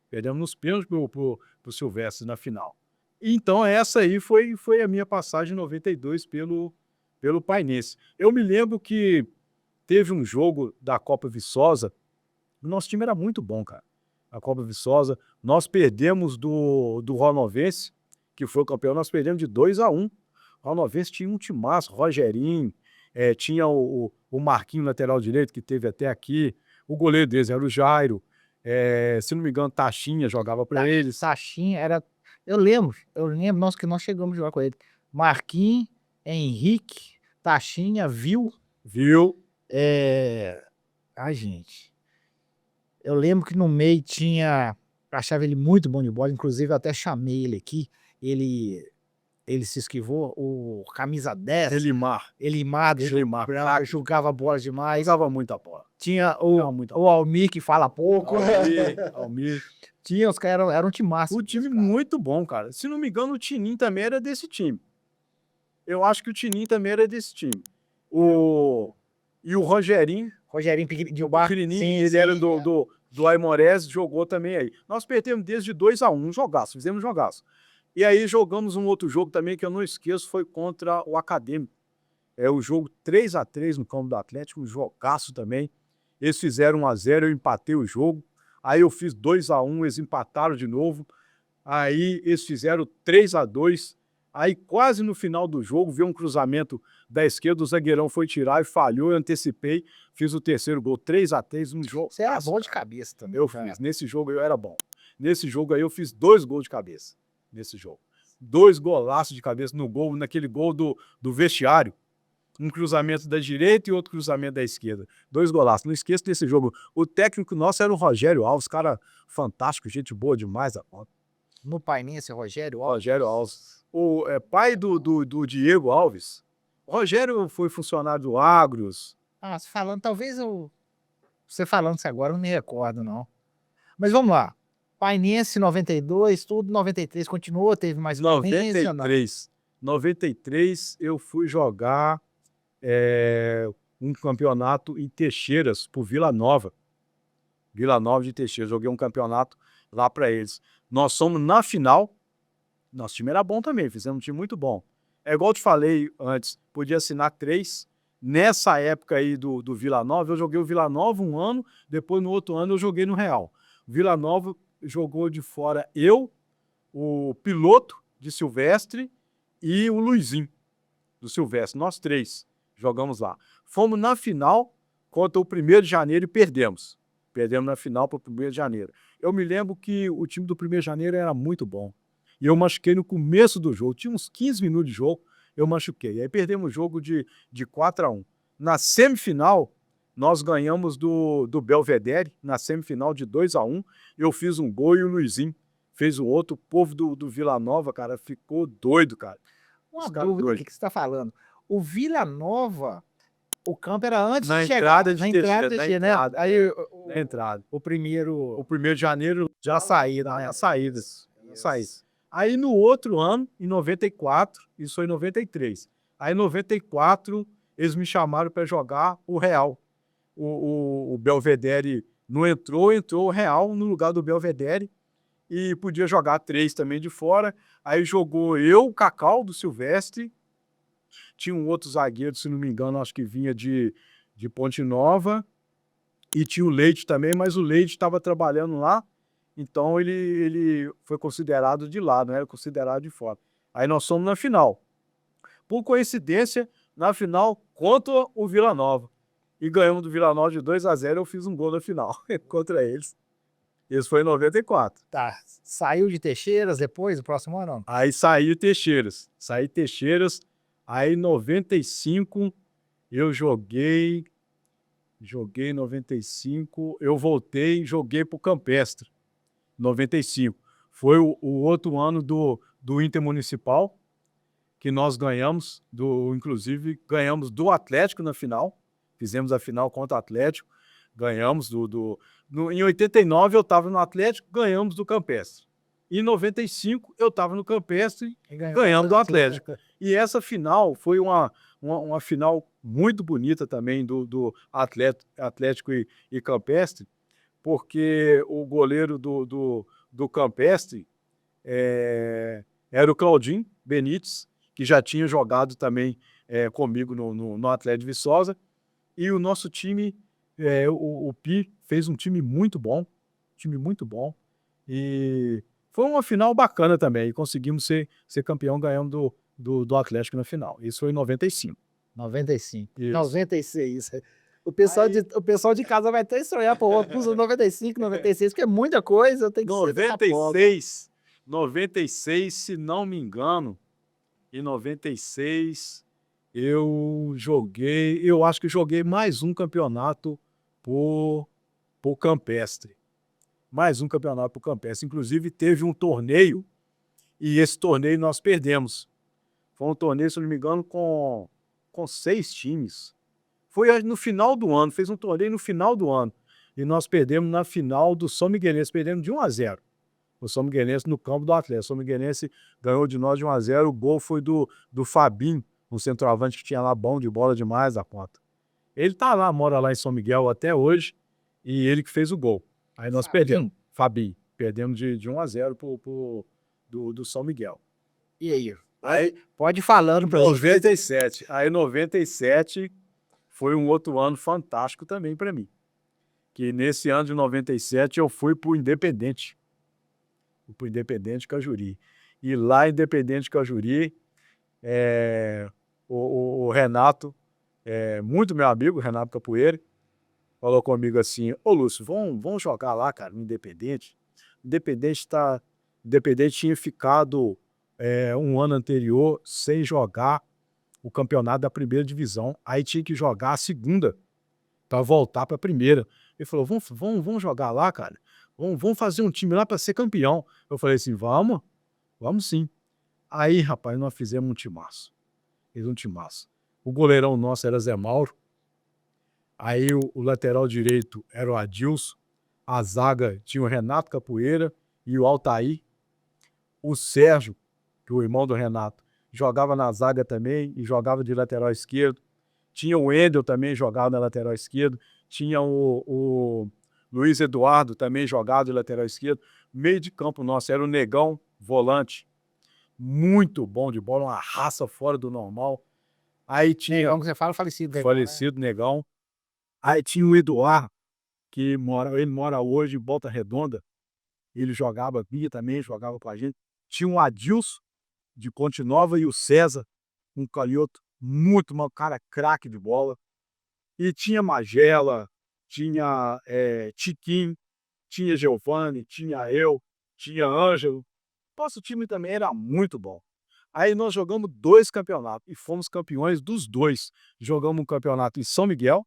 [SPEAKER 2] Perdemos nos pênaltis para o Silvestre na final. Então, essa aí foi a minha passagem em 92 pelo Painense. Eu me lembro que teve um jogo da Copa Viçosa, o nosso time era muito bom, cara. A Copa Viçosa, nós perdemos do Ronovense, que foi o campeão, nós perdemos de 2-1. O Ronovense tinha um timaço, Rogerinho, tinha o Marquinho, lateral direito, que teve até aqui, o goleiro deles era o Jairo, se não me engano, Taxinha jogava para eles.
[SPEAKER 1] Taxinha era... Eu lembro, nós que nós chegamos a jogar com ele. Marquinhos, Henrique, Taxinha, Viu. Ai, gente. Eu lembro que no meio tinha. Eu achava ele muito bom de bola, inclusive eu até chamei ele aqui. Ele se esquivou, o camisa 10.
[SPEAKER 2] Elimar,
[SPEAKER 1] jogava bola demais.
[SPEAKER 2] jogava muita bola.
[SPEAKER 1] Tinha o Almir, que fala pouco.
[SPEAKER 2] Almir.
[SPEAKER 1] Tinha, os caras eram um time massa.
[SPEAKER 2] O time muito bom, cara. Se não me engano, o Tinim também era desse time. Eu acho que o Tinim também era desse time. E o Rogerinho.
[SPEAKER 1] Rogerinho de Bar.
[SPEAKER 2] Pequenininho, ele era do Aimorés, jogou também aí. Nós perdemos desde 2-1, jogaço, fizemos jogaço. E aí jogamos um outro jogo também que eu não esqueço, foi contra o Acadêmico. É o jogo 3-3 no campo do Atlético, um jogaço também. Eles fizeram 1-0, eu empatei o jogo. Aí eu fiz 2-1, eles empataram de novo. Aí eles fizeram 3-2. Aí quase no final do jogo, veio um cruzamento da esquerda, o zagueirão foi tirar e falhou, eu antecipei, fiz o terceiro gol, 3-3, um jogo.
[SPEAKER 1] Você era bom de cabeça também.
[SPEAKER 2] Eu fiz, nesse jogo eu era bom. Nesse jogo aí eu fiz 2 gols de cabeça, nesse jogo. 2 golaços de cabeça no gol, naquele gol do vestiário. Um cruzamento da direita e outro cruzamento da esquerda. 2 golaços, não esqueço desse jogo. O técnico nosso era o Rogério Alves, cara fantástico, gente boa demais a conta.
[SPEAKER 1] No Painense, Rogério
[SPEAKER 2] Alves. O pai do Diego Alves. O Rogério foi funcionário do Agros.
[SPEAKER 1] Falando, talvez você falando isso agora, eu não me recordo, não. Mas vamos lá. Painense 92, tudo 93, continuou, teve mais
[SPEAKER 2] 93 eu fui jogar um campeonato em Teixeiras, por Vila Nova. Vila Nova de Teixeiras, joguei um campeonato lá para eles. Nós somos na final. Nosso time era bom também, fizemos um time muito bom. É igual eu te falei antes, podia assinar 3. Nessa época aí do Vila Nova, eu joguei o Vila Nova um ano, depois no outro ano eu joguei no Real. O Vila Nova jogou de fora eu, o Piloto de Silvestre e o Luizinho do Silvestre. Nós 3 jogamos lá. Fomos na final contra o 1º de janeiro e perdemos. Perdemos na final para o 1º de janeiro. Eu me lembro que o time do 1º de janeiro era muito bom. E eu machuquei no começo do jogo. Tinha uns 15 minutos de jogo, eu machuquei. E aí perdemos o jogo de 4-1. Na semifinal, nós ganhamos do Belvedere, na semifinal de 2-1. Eu fiz um gol e o Luizinho fez o outro. O povo do Vila Nova, cara, ficou doido, cara.
[SPEAKER 1] Uma dúvida, o que você está falando? O Vila Nova, o campo era antes
[SPEAKER 2] de
[SPEAKER 1] chegar.
[SPEAKER 2] Na entrada,
[SPEAKER 1] né? Aí
[SPEAKER 2] na entrada.
[SPEAKER 1] O 1º
[SPEAKER 2] de janeiro já saída, né? As saídas. Aí no outro ano, em 94, isso foi em 93. Aí em 94, eles me chamaram para jogar o Real. O Belvedere não entrou o Real no lugar do Belvedere e podia jogar 3 também de fora. Aí jogou eu, o Cacau do Silvestre, tinha um outro zagueiro, se não me engano, acho que vinha de Ponte Nova, e tinha o Leite também, mas o Leite estava trabalhando lá. Então ele foi considerado de lá, não era considerado de fora. Aí nós somos na final. Por coincidência, na final contra o Vila Nova. E ganhamos do Vila Nova de 2-0, eu fiz um gol na final contra eles. Isso foi em 94.
[SPEAKER 1] Tá. Saiu de Teixeiras depois, o próximo ano? Não?
[SPEAKER 2] Aí saiu Teixeiras. Aí em 95 eu joguei em 95, eu voltei e joguei pro Campestre. 95. Foi o outro ano do Intermunicipal, que nós ganhamos, inclusive ganhamos do Atlético na final, fizemos a final contra o Atlético, ganhamos em 89 eu estava no Atlético, ganhamos do Campestre. Em 95 eu estava no Campestre, ganhamos do Atlético. E essa final foi uma final muito bonita também do Atlético e Campestre, porque o goleiro do Campestre era o Claudinho Benites, que já tinha jogado também comigo no Atlético de Viçosa, e o nosso time, o Pi, fez um time muito bom, e foi uma final bacana também, e conseguimos ser campeão ganhando do Atlético na final. Isso foi em 95.
[SPEAKER 1] 95.
[SPEAKER 2] Isso.
[SPEAKER 1] 96. O pessoal de casa vai até estranhar para os 95, 96, porque é muita coisa. Tem que
[SPEAKER 2] 96, 96, se não me engano, em 96 eu acho que joguei mais um campeonato por Campestre. Mais um campeonato por Campestre. Inclusive teve um torneio e esse torneio nós perdemos. Foi um torneio, se não me engano, com 6 times. Foi no final do ano, fez um torneio no final do ano. E nós perdemos na final do São Miguelense, perdemos de 1-0. O São Miguelense no campo do Atlético. O São Miguelense ganhou de nós de 1-0. O gol foi do Fabinho, um centroavante que tinha lá bom de bola demais da conta. Ele tá lá, mora lá em São Miguel até hoje, e ele que fez o gol. Aí nós perdemos. Fabinho. Perdemos de 1-0 do São Miguel.
[SPEAKER 1] E aí? Pode ir falando para
[SPEAKER 2] 97. Aí 97 foi um outro ano fantástico também para mim. Que nesse ano de 97 eu fui pro Independente. Pro Independente Cajuri. E lá em Independente Cajuri, o Renato, muito meu amigo, Renato Capoeira, falou comigo assim: ô Lúcio, vamos jogar lá, cara, no Independente. Independente tinha ficado um ano anterior sem jogar o campeonato da primeira divisão. Aí tinha que jogar a segunda para voltar para a primeira. Ele falou: vamos jogar lá, cara. Vamos fazer um time lá para ser campeão. Eu falei assim: vamos sim. Aí, rapaz, nós fizemos um timaço. O goleirão nosso era Zé Mauro. Aí o lateral direito era o Adilson. A zaga tinha o Renato Capoeira e o Altair. O Sérgio, que é o irmão do Renato, jogava na zaga também e jogava de lateral esquerdo. Tinha o Wendel também, jogava na lateral esquerdo. Tinha o Luiz Eduardo também, jogava de lateral esquerdo. Meio de campo nosso era o Negão, volante. Muito bom de bola, uma raça fora do normal. Aí tinha...
[SPEAKER 1] Negão que você fala, falecido. Negão,
[SPEAKER 2] falecido, né? Negão. Aí tinha o Eduardo, que ele mora hoje em Volta Redonda. Ele jogava aqui também, jogava com a gente. Tinha o Adilson, de Ponte Nova, e o César, um calhoto muito mal, cara, craque de bola. E tinha Magela, tinha Tiquinho, tinha Giovanni, tinha eu, tinha Ângelo. Nosso time também era muito bom. Aí nós jogamos 2 campeonatos e fomos campeões dos 2. Jogamos um campeonato em São Miguel,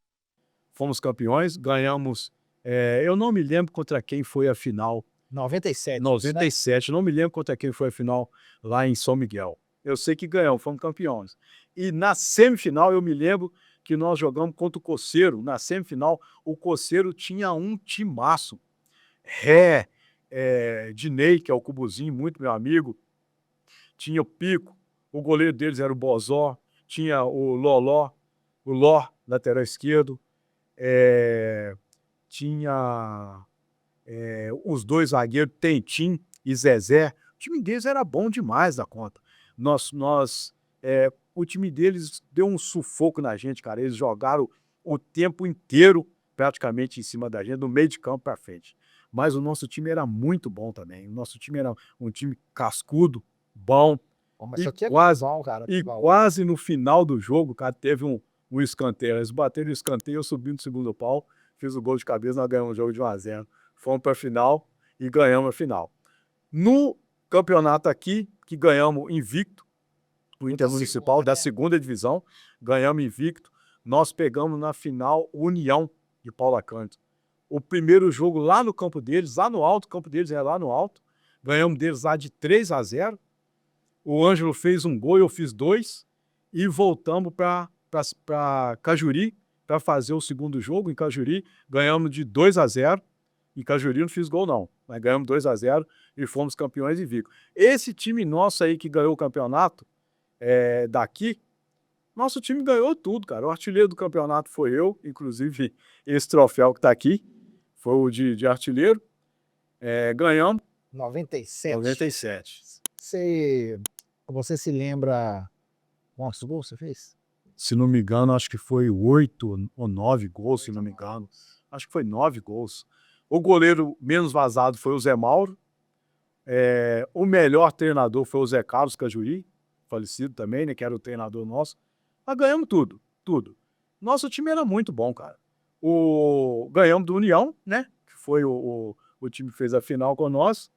[SPEAKER 2] fomos campeões, ganhamos... eu não me lembro contra quem foi a final.
[SPEAKER 1] 97.
[SPEAKER 2] 97, né? Não me lembro contra quem foi a final lá em São Miguel. Eu sei que ganhamos, fomos campeões. E na semifinal eu me lembro que nós jogamos contra o Coceiro. Na semifinal, o Coceiro tinha um timaço. Dinei, que é o Cubuzinho, muito meu amigo. Tinha o Pico, o goleiro deles era o Bozó. Tinha o Ló, lateral esquerdo. Tinha os 2 zagueiros, Tentim e Zezé. O time deles era bom demais da conta. O time deles deu um sufoco na gente, cara. Eles jogaram o tempo inteiro praticamente em cima da gente, do meio de campo para frente. Mas o nosso time era muito bom também. O nosso time era um time cascudo, bom. Quase no final do jogo, cara, teve um escanteio. Eles bateram o escanteio, eu subi no segundo pau, fiz o gol de cabeça, nós ganhamos o jogo de 1-0. Fomos para a final e ganhamos a final. No campeonato aqui, que ganhamos invicto, o Intermunicipal da segunda divisão, ganhamos invicto. Nós pegamos na final o União de Paula Canto. O primeiro jogo lá no campo deles, lá no alto, o campo deles é lá no alto. Ganhamos deles lá de 3-0. O Ângelo fez um gol, eu fiz 2. E voltamos para Cajuri para fazer o segundo jogo em Cajuri. Ganhamos de 2-0. Em Cajuri não fiz gol não, mas ganhamos 2-0 e fomos campeões invictos. Esse time nosso aí que ganhou o campeonato daqui, nosso time ganhou tudo, cara. O artilheiro do campeonato foi eu, inclusive esse troféu que está aqui foi o de artilheiro. Ganhamos.
[SPEAKER 1] 97. Você se lembra quantos gols você fez?
[SPEAKER 2] Se não me engano, acho que foi 8 ou 9 gols, se não me engano. Acho que foi 9 gols. O goleiro menos vazado foi o Zé Mauro. O melhor treinador foi o Zé Carlos Cajuri, falecido também, né, que era o treinador nosso. Mas ganhamos tudo. Nosso time era muito bom, cara. Ganhamos do União, né, que foi o time que fez a final com nós.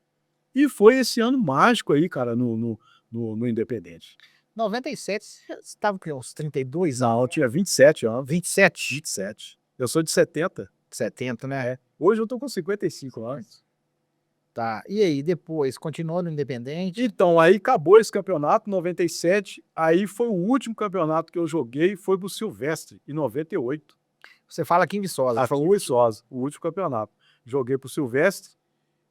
[SPEAKER 2] E foi esse ano mágico aí, cara, no Independente.
[SPEAKER 1] 97, você estava com uns 32
[SPEAKER 2] Não, eu
[SPEAKER 1] anos?
[SPEAKER 2] tinha 27 anos.
[SPEAKER 1] 27?
[SPEAKER 2] 27. Eu sou de 70.
[SPEAKER 1] 70, né?
[SPEAKER 2] Hoje eu tô com 55 anos.
[SPEAKER 1] Tá. E aí, depois, continuou no Independente?
[SPEAKER 2] Então, aí acabou esse campeonato, 97. Aí foi o último campeonato que eu joguei, foi pro Silvestre, em 98.
[SPEAKER 1] Você fala aqui em Viçosa.
[SPEAKER 2] Ah, foi o Viçosa, o último campeonato. Joguei pro Silvestre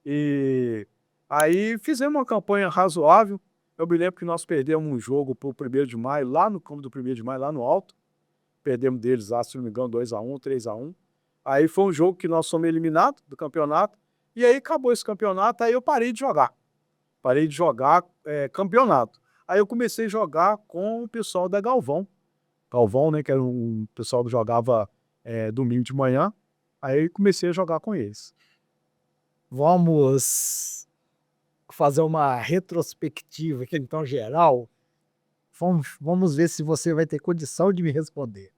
[SPEAKER 2] e aí fizemos uma campanha razoável. Eu me lembro que nós perdemos um jogo pro 1º de Maio, lá no campo do 1º de Maio, lá no Alto. Perdemos deles lá, se não me engano, 2-1, 3-1. Aí foi um jogo que nós fomos eliminados do campeonato. E aí acabou esse campeonato, aí eu parei de jogar. Parei de jogar campeonato. Aí eu comecei a jogar com o pessoal da Galvão. Galvão, né, que era um pessoal que jogava domingo de manhã. Aí comecei a jogar com eles.
[SPEAKER 1] Vamos fazer uma retrospectiva aqui, então, geral. Vamos ver se você vai ter condição de me responder.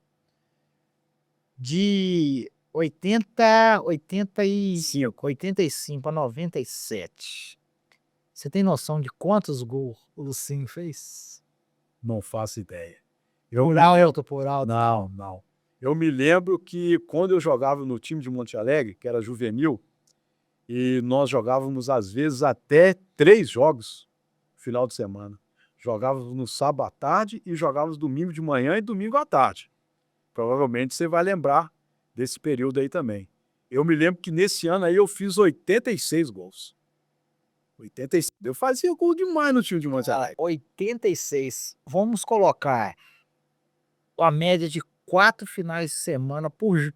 [SPEAKER 1] De 85 a 97. Você tem noção de quantos gols o Lucinho fez?
[SPEAKER 2] Não faço ideia.
[SPEAKER 1] Por alto.
[SPEAKER 2] Não. Eu me lembro que quando eu jogava no time de Monte Alegre, que era juvenil, e nós jogávamos às vezes até 3 jogos no final de semana. Jogávamos no sábado à tarde e jogávamos domingo de manhã e domingo à tarde. Provavelmente você vai lembrar desse período aí também. Eu me lembro que nesse ano aí eu fiz 86 gols. 86. Eu fazia gol demais no time de Monte Alegre.
[SPEAKER 1] 86. Vamos colocar a média de 4 finais de semana por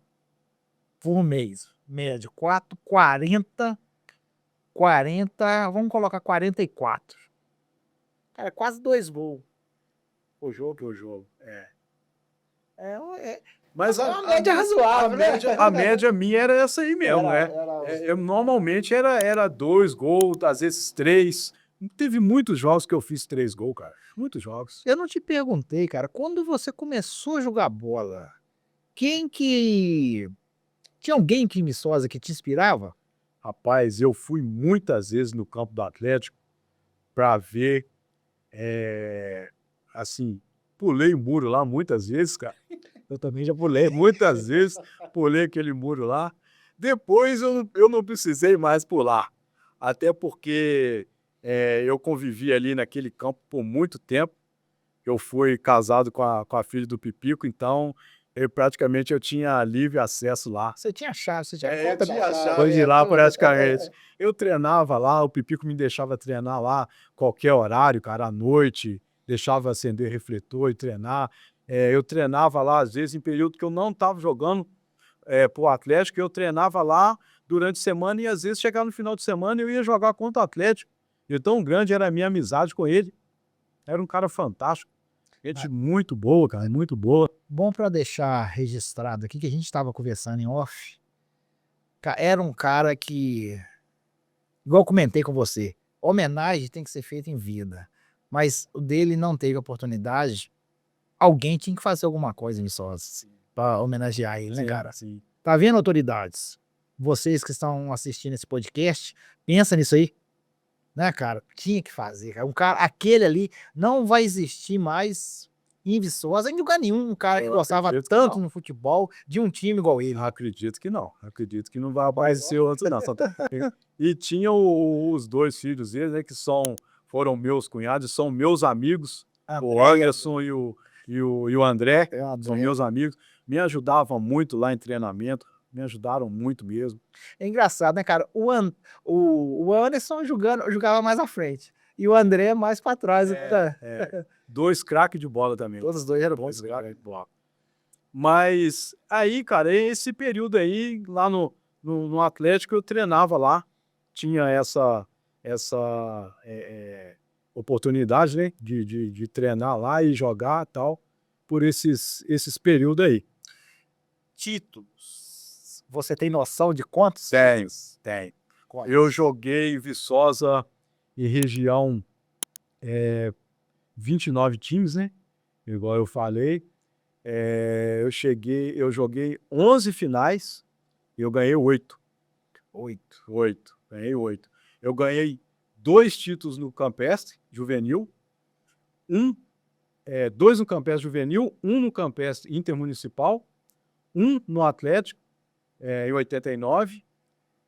[SPEAKER 1] mês. Média 4, 40, vamos colocar 44. Cara, quase 2 gols
[SPEAKER 2] Por jogo.
[SPEAKER 1] É
[SPEAKER 2] Mas
[SPEAKER 1] uma média razoável, né?
[SPEAKER 2] A média minha era essa aí mesmo, né? Normalmente era 2 gols, às vezes 3. Teve muitos jogos que eu fiz 3 gols, cara. Muitos jogos.
[SPEAKER 1] Eu não te perguntei, cara, quando você começou a jogar bola, quem que... Tinha alguém aqui em Viçosa que te inspirava?
[SPEAKER 2] Rapaz, eu fui muitas vezes no campo do Atlético para ver, assim, pulei o muro lá muitas vezes, cara.
[SPEAKER 1] Eu também já pulei.
[SPEAKER 2] Muitas vezes pulei aquele muro lá. Depois eu não precisei mais pular, até porque eu convivi ali naquele campo por muito tempo. Eu fui casado com a filha do Pipico, então praticamente eu tinha livre acesso lá.
[SPEAKER 1] Você tinha chave, você tinha
[SPEAKER 2] Eu
[SPEAKER 1] conta
[SPEAKER 2] tinha
[SPEAKER 1] da
[SPEAKER 2] chave de lá praticamente. Eu treinava lá, o Pipico me deixava treinar lá qualquer horário, cara, à noite, deixava acender refletor e treinar. Eu treinava lá, às vezes, em período que eu não estava jogando pro Atlético, eu treinava lá durante a semana e às vezes chegava no final de semana e eu ia jogar contra o Atlético. E tão grande era a minha amizade com ele. Era um cara fantástico. Gente muito boa, cara, muito boa.
[SPEAKER 1] Bom para deixar registrado aqui que a gente estava conversando em off. Era um cara que, igual eu comentei com você, homenagem tem que ser feita em vida. Mas o dele não teve oportunidade. Alguém tinha que fazer alguma coisa em Viçosa para homenagear ele, né, cara?
[SPEAKER 2] Sim.
[SPEAKER 1] Tá vendo, autoridades? Vocês que estão assistindo esse podcast, pensa nisso aí. Né, cara? Tinha que fazer, cara. Um cara, aquele ali não vai existir mais em Viçosa, em lugar nenhum. Um cara que gostava tanto no futebol de um time igual ele.
[SPEAKER 2] Acredito que não. Acredito que não vai aparecer outro, não. E tinha os 2 filhos deles, né, que foram meus cunhados, são meus amigos. O Anderson e o André, são meus amigos. Me ajudavam muito lá em treinamento. Me ajudaram muito mesmo.
[SPEAKER 1] É engraçado, né, cara? O Anderson jogava mais à frente. E o André mais pra trás.
[SPEAKER 2] 2 craques de bola também.
[SPEAKER 1] Todos os 2 eram bons.
[SPEAKER 2] 2 craques de bola. Mas aí, cara, esse período aí, lá no Atlético, eu treinava lá. Tinha essa oportunidade, né, de treinar lá e jogar e tal, por esses períodos aí.
[SPEAKER 1] Títulos. Você tem noção de quantos?
[SPEAKER 2] Tenho. Eu joguei Viçosa e região 29 times, né? Igual eu falei. Eu joguei 11 finais e eu ganhei 8. Ganhei 8. Eu ganhei 2 títulos no campestre juvenil, 2 no campestre juvenil, 1 no campestre intermunicipal, 1 no Atlético, em 89,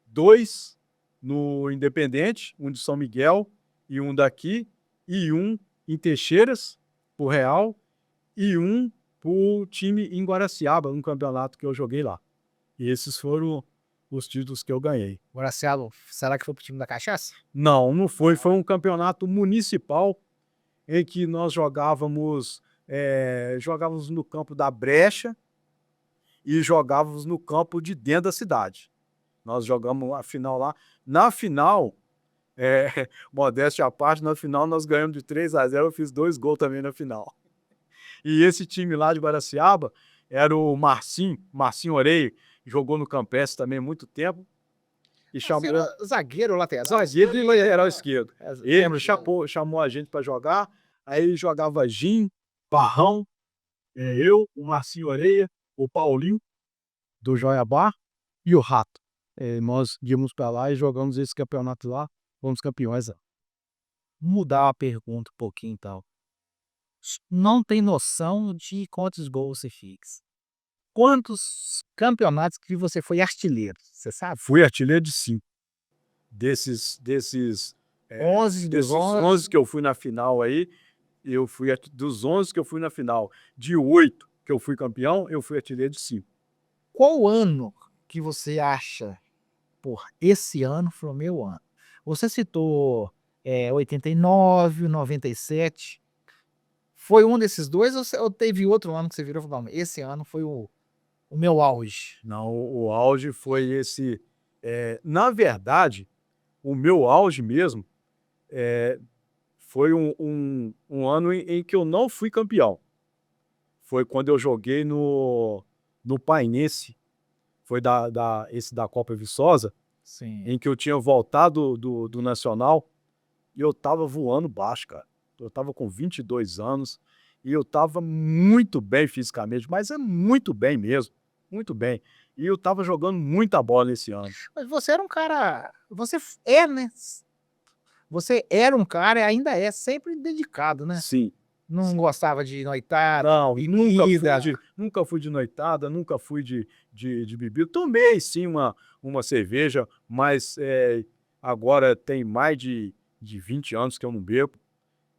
[SPEAKER 2] 2 no Independente, 1 de São Miguel e 1 daqui, e 1 em Teixeiras, por Real, e 1 por time em Guaraciaba, no campeonato que eu joguei lá. E esses foram os títulos que eu ganhei.
[SPEAKER 1] Guaraciaba, será que foi pro time da cachaça?
[SPEAKER 2] Não foi. Foi um campeonato municipal em que nós jogávamos no campo da Brecha e jogávamos no campo de dentro da cidade. Nós jogamos a final lá. Na final, modéstia à parte, na final nós ganhamos de 3-0, eu fiz 2 gols também na final. E esse time lá de Guaraciaba era o Marcinho Oreia, jogou no Campestre também há muito tempo. E chamou
[SPEAKER 1] zagueiro lateral.
[SPEAKER 2] Zagueiro e lateral esquerdo. Ele chamou a gente para jogar, aí ele jogava Jim, Barrão, eu, o Marcinho Oreia, o Paulinho, do Joiabá, e o Rato. Nós íamos para lá e jogamos esse campeonato lá, fomos campeões.
[SPEAKER 1] Mudar a pergunta um pouquinho e tal. Não tem noção de quantos gols você fez. Quantos campeonatos que você foi artilheiro, você sabe?
[SPEAKER 2] Fui artilheiro de 5. Desses 11 que eu fui na final aí, dos 11 que eu fui na final, de 8 que eu fui campeão, eu fui artilheiro de 5.
[SPEAKER 1] Qual ano que você acha, esse ano foi o meu ano? Você citou 89, 97. Foi um desses dois ou teve outro ano que você virou e falou, esse ano foi o meu auge?
[SPEAKER 2] Não, o auge foi esse. Na verdade, o meu auge mesmo foi um ano em que eu não fui campeão. Foi quando eu joguei no Painense. Foi esse da Copa Viçosa.
[SPEAKER 1] Sim.
[SPEAKER 2] Em que eu tinha voltado do Nacional e eu tava voando baixo, cara. Eu tava com 22 anos e eu tava muito bem fisicamente, mas muito bem mesmo, muito bem. E eu tava jogando muita bola nesse ano.
[SPEAKER 1] Mas você era um cara, né? Você era um cara e ainda é sempre dedicado, né?
[SPEAKER 2] Sim.
[SPEAKER 1] Não gostava de noitada?
[SPEAKER 2] Não, nunca fui de noitada, nunca fui de bebida. Tomei sim uma cerveja, mas agora tem mais de 20 anos que eu não bebo.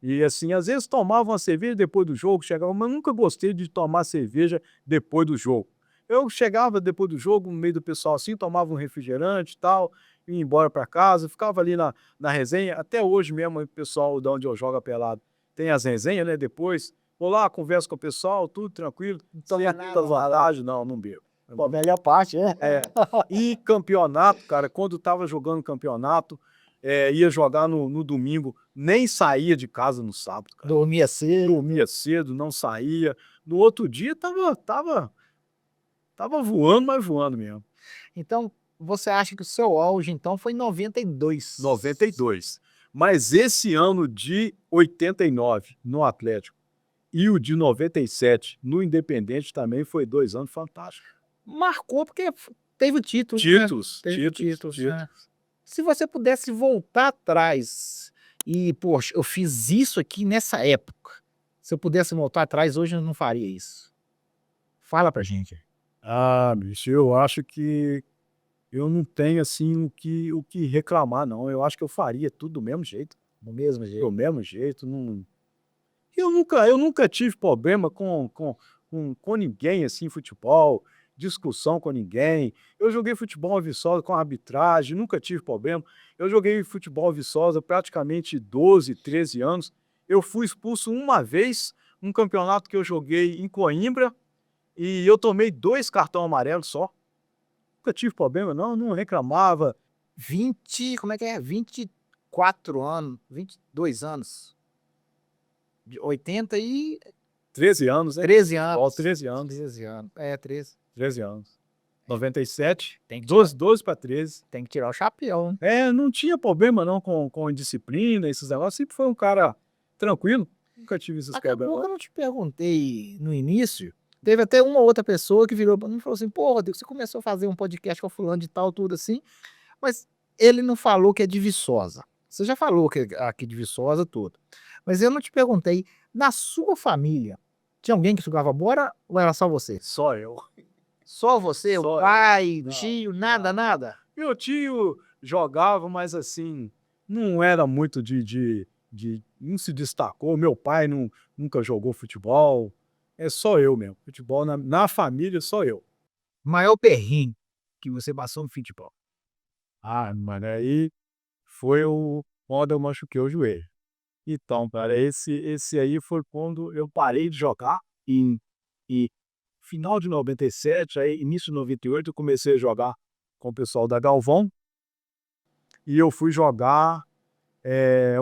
[SPEAKER 2] E assim, às vezes tomava uma cerveja depois do jogo, chegava, mas nunca gostei de tomar cerveja depois do jogo. Eu chegava depois do jogo, no meio do pessoal assim, tomava um refrigerante e tal, ia embora para casa, ficava ali na resenha. Até hoje mesmo, o pessoal de onde eu jogo pelado tem as resenhas, né? Depois, vou lá, converso com o pessoal, tudo tranquilo. Não tem nada vantagem, não bebo.
[SPEAKER 1] Pô, melhor parte, né?
[SPEAKER 2] E campeonato, cara, quando tava jogando campeonato, ia jogar no domingo, nem saía de casa no sábado, cara.
[SPEAKER 1] Dormia cedo,
[SPEAKER 2] não saía. No outro dia tava voando, mas voando mesmo.
[SPEAKER 1] Então, você acha que o seu auge, então, foi em 92?
[SPEAKER 2] 92. Mas esse ano de 89 no Atlético e o de 97 no Independente também foi 2 anos fantásticos.
[SPEAKER 1] Marcou porque teve títulos.
[SPEAKER 2] Títulos.
[SPEAKER 1] Né? Se você pudesse voltar atrás e, poxa, eu fiz isso aqui nessa época. Se eu pudesse voltar atrás, hoje eu não faria isso. Fala pra gente.
[SPEAKER 2] Bicho, eu acho que eu não tenho, assim, o que reclamar, não. Eu acho que eu faria tudo do mesmo jeito.
[SPEAKER 1] Do mesmo jeito?
[SPEAKER 2] Do mesmo jeito. Não... Eu nunca tive problema com ninguém, assim, futebol, discussão com ninguém. Eu joguei futebol Viçosa com arbitragem, nunca tive problema. Eu joguei futebol Viçosa praticamente 12, 13 anos. Eu fui expulso uma vez num campeonato que eu joguei em Coimbra e eu tomei 2 cartões amarelos só. Nunca tive problema, não reclamava.
[SPEAKER 1] 24 anos, 22 anos. De 80 e...
[SPEAKER 2] 13 anos, né?
[SPEAKER 1] 13 anos.
[SPEAKER 2] Ó, 13 anos.
[SPEAKER 1] 13 anos.
[SPEAKER 2] 13 anos. 97,
[SPEAKER 1] tem que
[SPEAKER 2] 12 para 13.
[SPEAKER 1] Tem que tirar o chapéu,
[SPEAKER 2] né? Não tinha problema não com indisciplina, esses negócios. Sempre foi um cara tranquilo. Nunca tive esses problemas.
[SPEAKER 1] Eu não te perguntei no início. Teve até uma outra pessoa que virou para mim e falou assim, pô, Rodrigo, você começou a fazer um podcast com fulano de tal, tudo assim, mas ele não falou que é de Viçosa. Você já falou que aqui de Viçosa, tudo. Mas eu não te perguntei, na sua família, tinha alguém que jogava bola ou era só você?
[SPEAKER 2] Só eu.
[SPEAKER 1] Só você, o
[SPEAKER 2] Só eu.
[SPEAKER 1] pai, o
[SPEAKER 2] Não,
[SPEAKER 1] tio, nada,
[SPEAKER 2] não.
[SPEAKER 1] nada?
[SPEAKER 2] Meu tio jogava, mas assim, não era muito não se destacou. Meu pai nunca jogou futebol. É só eu mesmo. Futebol na família, só eu.
[SPEAKER 1] Maior perrengue que você passou no futebol?
[SPEAKER 2] Ah, mano, aí foi quando eu machuquei o joelho. Então, cara, esse aí foi quando eu parei de jogar e final de 97, aí início de 98 eu comecei a jogar com o pessoal da Galvão e eu fui jogar,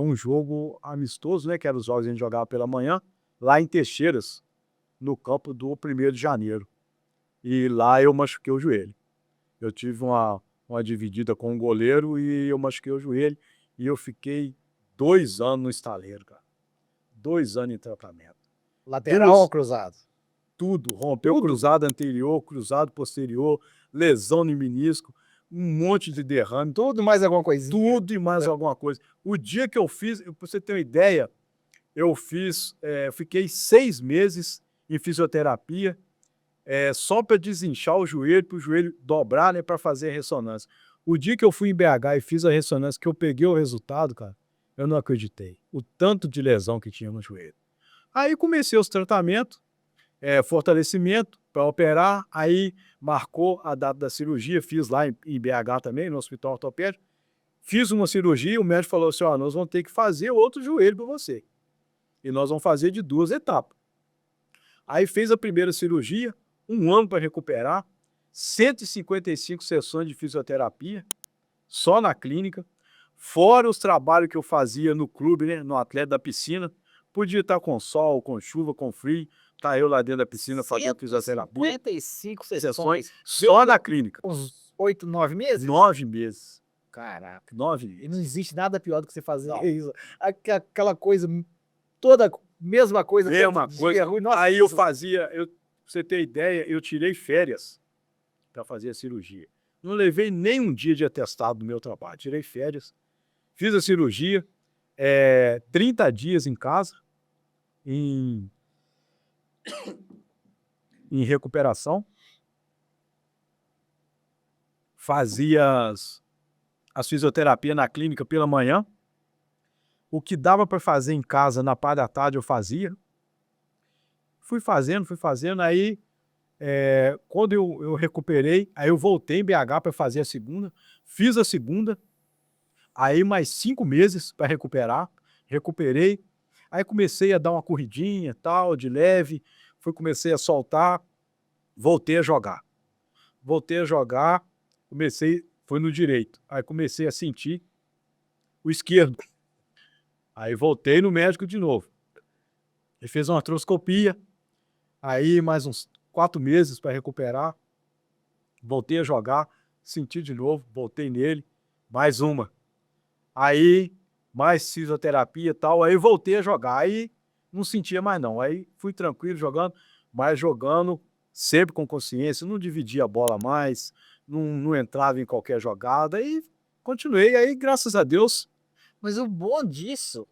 [SPEAKER 2] um jogo amistoso, né, que era os jogos que a gente jogava pela manhã, lá em Teixeiras, no campo do 1º de janeiro. E lá eu machuquei o joelho. Eu tive uma dividida com o goleiro e eu machuquei o joelho e eu fiquei 2 anos no estaleiro, cara. 2 anos em tratamento.
[SPEAKER 1] Lateral ou cruzado?
[SPEAKER 2] Tudo, rompeu cruzado anterior, cruzado posterior, lesão no menisco, um monte de derrame,
[SPEAKER 1] Tudo mais alguma coisinha?
[SPEAKER 2] tudo e mais alguma coisa. O dia que eu fiz, pra você ter uma ideia, fiquei 6 meses em fisioterapia, só para desinchar o joelho, para o joelho dobrar, né, para fazer a ressonância. O dia que eu fui em BH e fiz a ressonância, que eu peguei o resultado, cara, eu não acreditei. O tanto de lesão que tinha no joelho. Aí comecei os tratamentos, fortalecimento para operar, aí marcou a data da cirurgia, fiz lá em BH também, no hospital ortopédico, fiz uma cirurgia, o médico falou assim, ó, nós vamos ter que fazer outro joelho para você, e nós vamos fazer de 2 etapas. Aí fez a primeira cirurgia, 1 ano para recuperar, 155 sessões de fisioterapia, só na clínica, fora os trabalhos que eu fazia no clube, né, no Atleta da Piscina, podia estar com sol, com chuva, com frio, tá eu lá dentro da piscina fazendo fisioterapia.
[SPEAKER 1] 55 sessões
[SPEAKER 2] Só na clínica.
[SPEAKER 1] uns 8, 9 meses?
[SPEAKER 2] 9 meses.
[SPEAKER 1] Caraca.
[SPEAKER 2] 9
[SPEAKER 1] E
[SPEAKER 2] meses.
[SPEAKER 1] não existe nada pior do que você fazer
[SPEAKER 2] Não.
[SPEAKER 1] isso. Aquela coisa toda mesma coisa
[SPEAKER 2] Mesma
[SPEAKER 1] todo
[SPEAKER 2] coisa.
[SPEAKER 1] dia, ruim. Nossa.
[SPEAKER 2] Aí eu fazia, pra você ter ideia, eu tirei férias para fazer a cirurgia. Não levei nem um dia de atestado do meu trabalho. Tirei férias, fiz a cirurgia, 30 dias em casa, em recuperação. Fazia as fisioterapias na clínica pela manhã. O que dava para fazer em casa na parte da tarde eu fazia. Fui fazendo, aí quando eu recuperei, aí eu voltei em BH para fazer a segunda, fiz a segunda, aí mais 5 meses para recuperar, recuperei, aí comecei a dar uma corridinha, tal, de leve, comecei a soltar, voltei a jogar. Foi no direito, aí comecei a sentir o esquerdo. Aí voltei no médico de novo. Ele fez uma artroscopia, aí mais uns 4 meses para recuperar. Voltei a jogar, senti de novo, voltei nele, mais uma. Aí, mais fisioterapia e tal, aí voltei a jogar. Aí não sentia mais não. Aí fui tranquilo jogando, mas jogando sempre com consciência, não dividia a bola mais, não entrava em qualquer jogada e continuei. Aí, graças a Deus,
[SPEAKER 1] Mas o bom disso,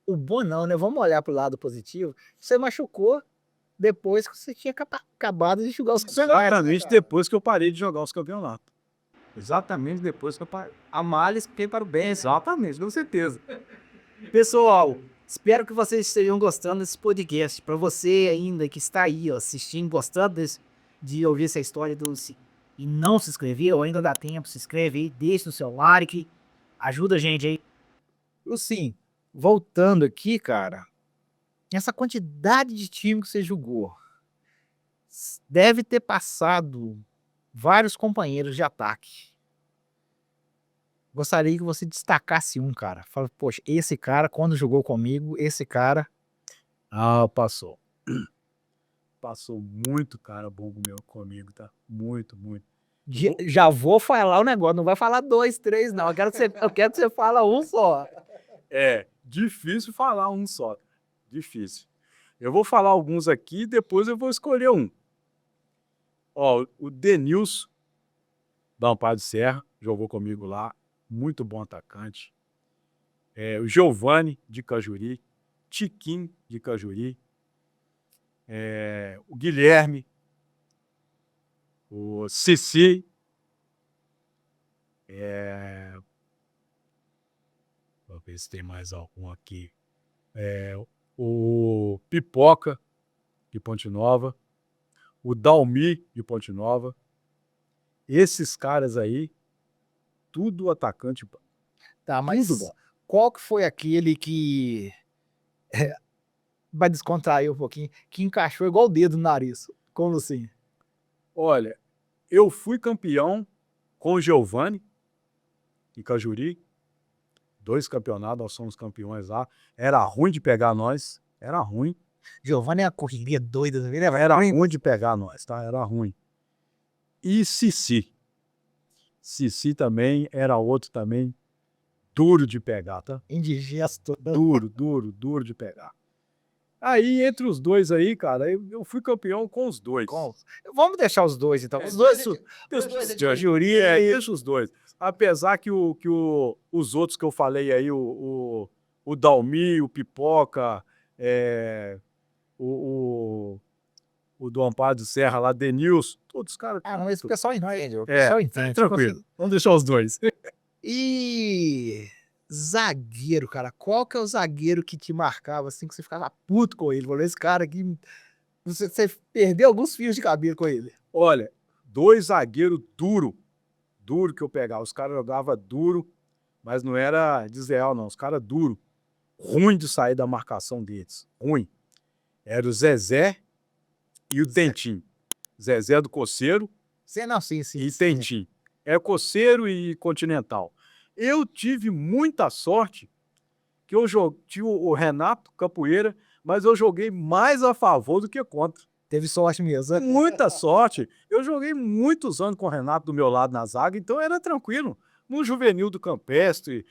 [SPEAKER 1] o bom não, né? Vamos olhar pro lado positivo. Você machucou depois que você tinha acabado de jogar os campeonatos.
[SPEAKER 2] exatamente depois que eu parei de jogar os campeonatos.
[SPEAKER 3] Exatamente depois que eu parei. A males que para o bem, exatamente, com certeza. Pessoal, espero que vocês estejam gostando desse podcast. Para você ainda que está aí ó, assistindo, gostando de ouvir essa história do Lucy e não se inscreveu, ainda dá tempo, se inscreve aí, deixa o seu like, ajuda a gente aí.
[SPEAKER 1] Sim, voltando aqui, cara, essa quantidade de time que você jogou, deve ter passado vários companheiros de ataque. Gostaria que você destacasse um, cara. Fala, poxa, esse cara, quando jogou comigo, esse cara.
[SPEAKER 2] Ah, passou. Passou muito cara bom comigo, tá? Muito, muito.
[SPEAKER 1] Já vou falar o negócio, não vai falar 2, 3, não. Eu quero que você fale um só.
[SPEAKER 2] É, difícil falar um só. Difícil. Eu vou falar alguns aqui e depois eu vou escolher um. Ó, o Denilson, da Amparo de Serra, jogou comigo lá. Muito bom atacante. o Giovani, de Cajuri, Tiquinho, de Cajuri, o Guilherme, o Cici, vou ver se tem mais algum aqui, o Pipoca, de Ponte Nova, o Dalmi, de Ponte Nova. Esses caras aí, tudo atacante.
[SPEAKER 1] Tá, mas qual que foi aquele que vai descontrair um pouquinho, que encaixou igual o dedo no nariz? Como assim?
[SPEAKER 2] Olha, eu fui campeão com o Giovani, em Cajuri. 2 campeonatos, nós somos campeões lá. Era ruim de pegar nós, era ruim.
[SPEAKER 1] Giovani é uma correria doida, né?
[SPEAKER 2] Era ruim de pegar nós, tá? Era ruim. E Cici. Cici também era outro também duro de pegar, tá?
[SPEAKER 1] Indigesto.
[SPEAKER 2] Duro de pegar. Aí, entre os dois aí, cara, eu fui campeão com os dois.
[SPEAKER 1] Vamos deixar os dois, então. Os dois
[SPEAKER 2] de Cajuri, deixa os dois. Apesar que os outros que eu falei aí, o Dalmi, o Pipoca, o do Amparo de Serra lá, Denilson, todos os caras.
[SPEAKER 1] Ah, mas o pessoal entende. O pessoal entende.
[SPEAKER 2] Tranquilo. Vamos deixar os dois.
[SPEAKER 1] E zagueiro, cara. Qual que é o zagueiro que te marcava assim, que você ficava puto com ele? Falou, esse cara aqui, você perdeu alguns fios de cabelo com ele.
[SPEAKER 2] Olha, 2 zagueiros duro que eu pegava. Os caras jogavam duro, mas não era desleal, não. Os caras duro. Ruim de sair da marcação deles. Ruim. Era o Zezé e o Tentinho. Zezé do Coceiro e Tentinho. É Coceiro e Continental. Eu tive muita sorte que eu tinha o Renato Capoeira, mas eu joguei mais a favor do que contra.
[SPEAKER 1] Teve sorte mesmo.
[SPEAKER 2] Muita sorte. Eu joguei muitos anos com o Renato do meu lado na zaga, então era tranquilo. No Juvenil do Campestre,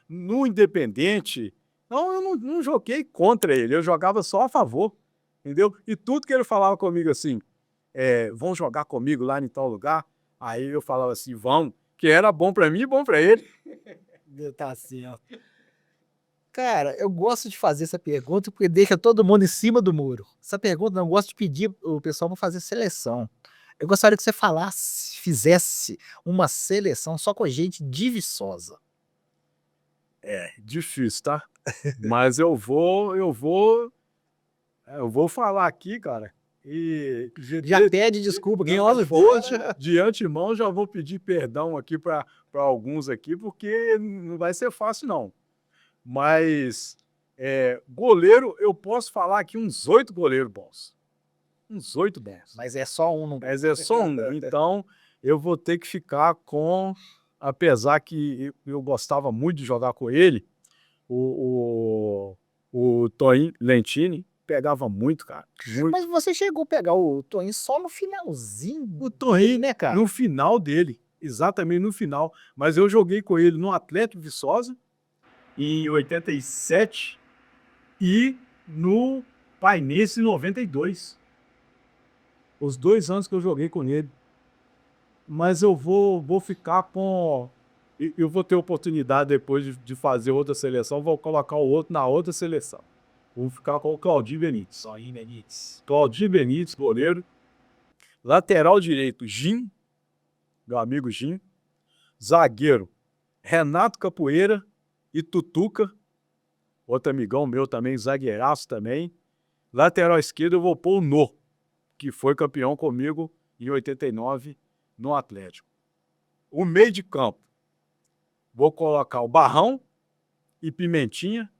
[SPEAKER 2] no Independente. Não, eu não joguei contra ele, eu jogava só a favor, entendeu? E tudo que ele falava comigo assim, vão jogar comigo lá em tal lugar, aí eu falava assim, vão, que era bom pra mim e bom pra ele.
[SPEAKER 1] Tá certo. Cara, eu gosto de fazer essa pergunta porque deixa todo mundo em cima do muro. Essa pergunta eu gosto de pedir o pessoal para fazer seleção. Eu gostaria que você fizesse uma seleção só com gente de Viçosa.
[SPEAKER 2] Difícil, tá? Mas eu vou falar aqui, cara, e
[SPEAKER 1] Já pede desculpa, quem ouve poxa.
[SPEAKER 2] de antemão já vou pedir perdão aqui para alguns aqui, porque não vai ser fácil não. Mas goleiro, eu posso falar aqui uns 8 goleiros bons. Uns 8 bons.
[SPEAKER 1] Mas é só um. Não...
[SPEAKER 2] Mas é só um. Então, eu vou ter que ficar com... Apesar que eu gostava muito de jogar com ele, o Toinho Lentini pegava muito, cara. Muito.
[SPEAKER 1] Mas você chegou a pegar o Toinho só no finalzinho.
[SPEAKER 2] O Toinho,
[SPEAKER 1] né, cara?
[SPEAKER 2] No final dele. Exatamente no final. Mas eu joguei com ele no Atlético Viçosa, em 87, e no Painense em 92. Os 2 anos que eu joguei com ele. Mas eu vou ficar com... Eu vou ter oportunidade depois de fazer outra seleção, vou colocar o outro na outra seleção. Vou ficar com o Claudinho Benítez. Claudinho Benítez, goleiro. Lateral direito, Jim, meu amigo Jim. Zagueiro, Renato Capoeira e Tutuca, outro amigão meu também, zagueiraço também. Lateral esquerdo eu vou pôr o Nô, que foi campeão comigo em 89 no Atlético. O meio de campo, vou colocar o Barrão e Pimentinha,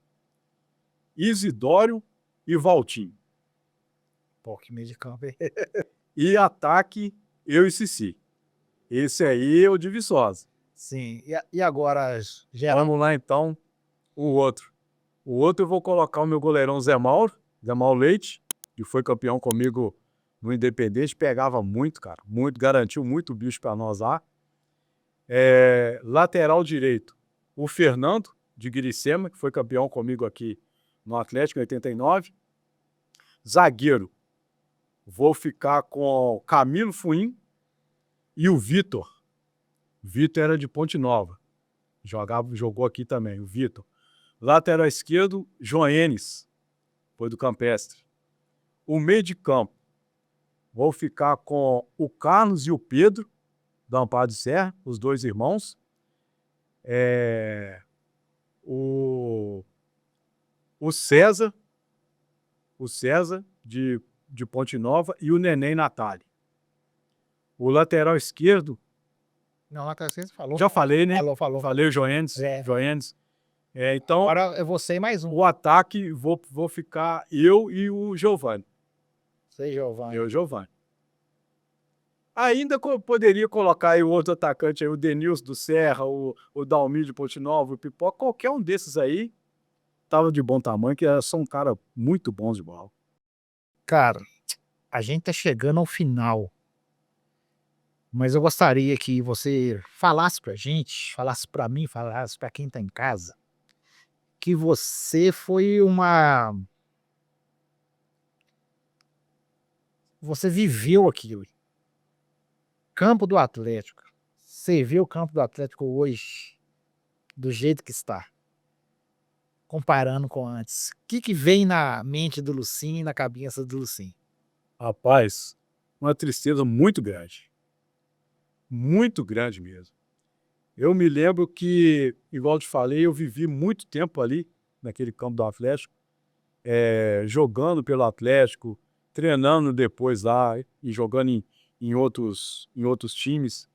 [SPEAKER 2] Isidório e Valtinho.
[SPEAKER 1] Pô, que meio de campo, hein?
[SPEAKER 2] E ataque, eu e Cici. Esse aí é o de Viçosa.
[SPEAKER 1] Sim. E agora,
[SPEAKER 2] Vamos lá, então, o outro. O outro eu vou colocar o meu goleirão Zé Mauro Leite, que foi campeão comigo no Independente, pegava muito, cara, muito, garantiu muito bicho para nós lá. Lateral direito, o Fernando, de Guiricema, que foi campeão comigo aqui no Atlético em 89. Zagueiro, vou ficar com o Camilo Fuim e o Vitor. Vitor era de Ponte Nova. jogou aqui também, o Vitor. Lateral esquerdo, Joenes, foi do Campestre. O meio de campo, vou ficar com o Carlos e o Pedro, da Amparo de Serra, os dois irmãos. O César, de Ponte Nova, e o Neném Natália. O lateral esquerdo,
[SPEAKER 1] Não, lateral esquerdo você falou.
[SPEAKER 2] já falei, né?
[SPEAKER 1] Falou.
[SPEAKER 2] Falei o Joenes. Joenis. Então,
[SPEAKER 1] Agora é você e mais um.
[SPEAKER 2] o ataque, vou ficar eu e o Giovani.
[SPEAKER 1] Sei, Giovani.
[SPEAKER 2] Eu e o Giovani. Ainda poderia colocar aí o outro atacante, aí, o Denilson do Serra, o Dalmir de Ponte Nova, o Pipoca, qualquer um desses aí tava de bom tamanho, que são caras muito bons de bola.
[SPEAKER 1] Cara, a gente tá chegando ao final. Mas eu gostaria que você falasse pra gente, falasse pra mim, falasse pra quem tá em casa, que você foi você viveu aquilo. Campo do Atlético. Você vê o campo do Atlético hoje do jeito que está, comparando com antes. O que vem na mente do Lucim e na cabeça do Lucim?
[SPEAKER 2] Rapaz, uma tristeza muito grande. Muito grande mesmo. Eu me lembro que, igual eu te falei, eu vivi muito tempo ali, naquele campo do Atlético, jogando pelo Atlético, treinando depois lá e jogando em outros times.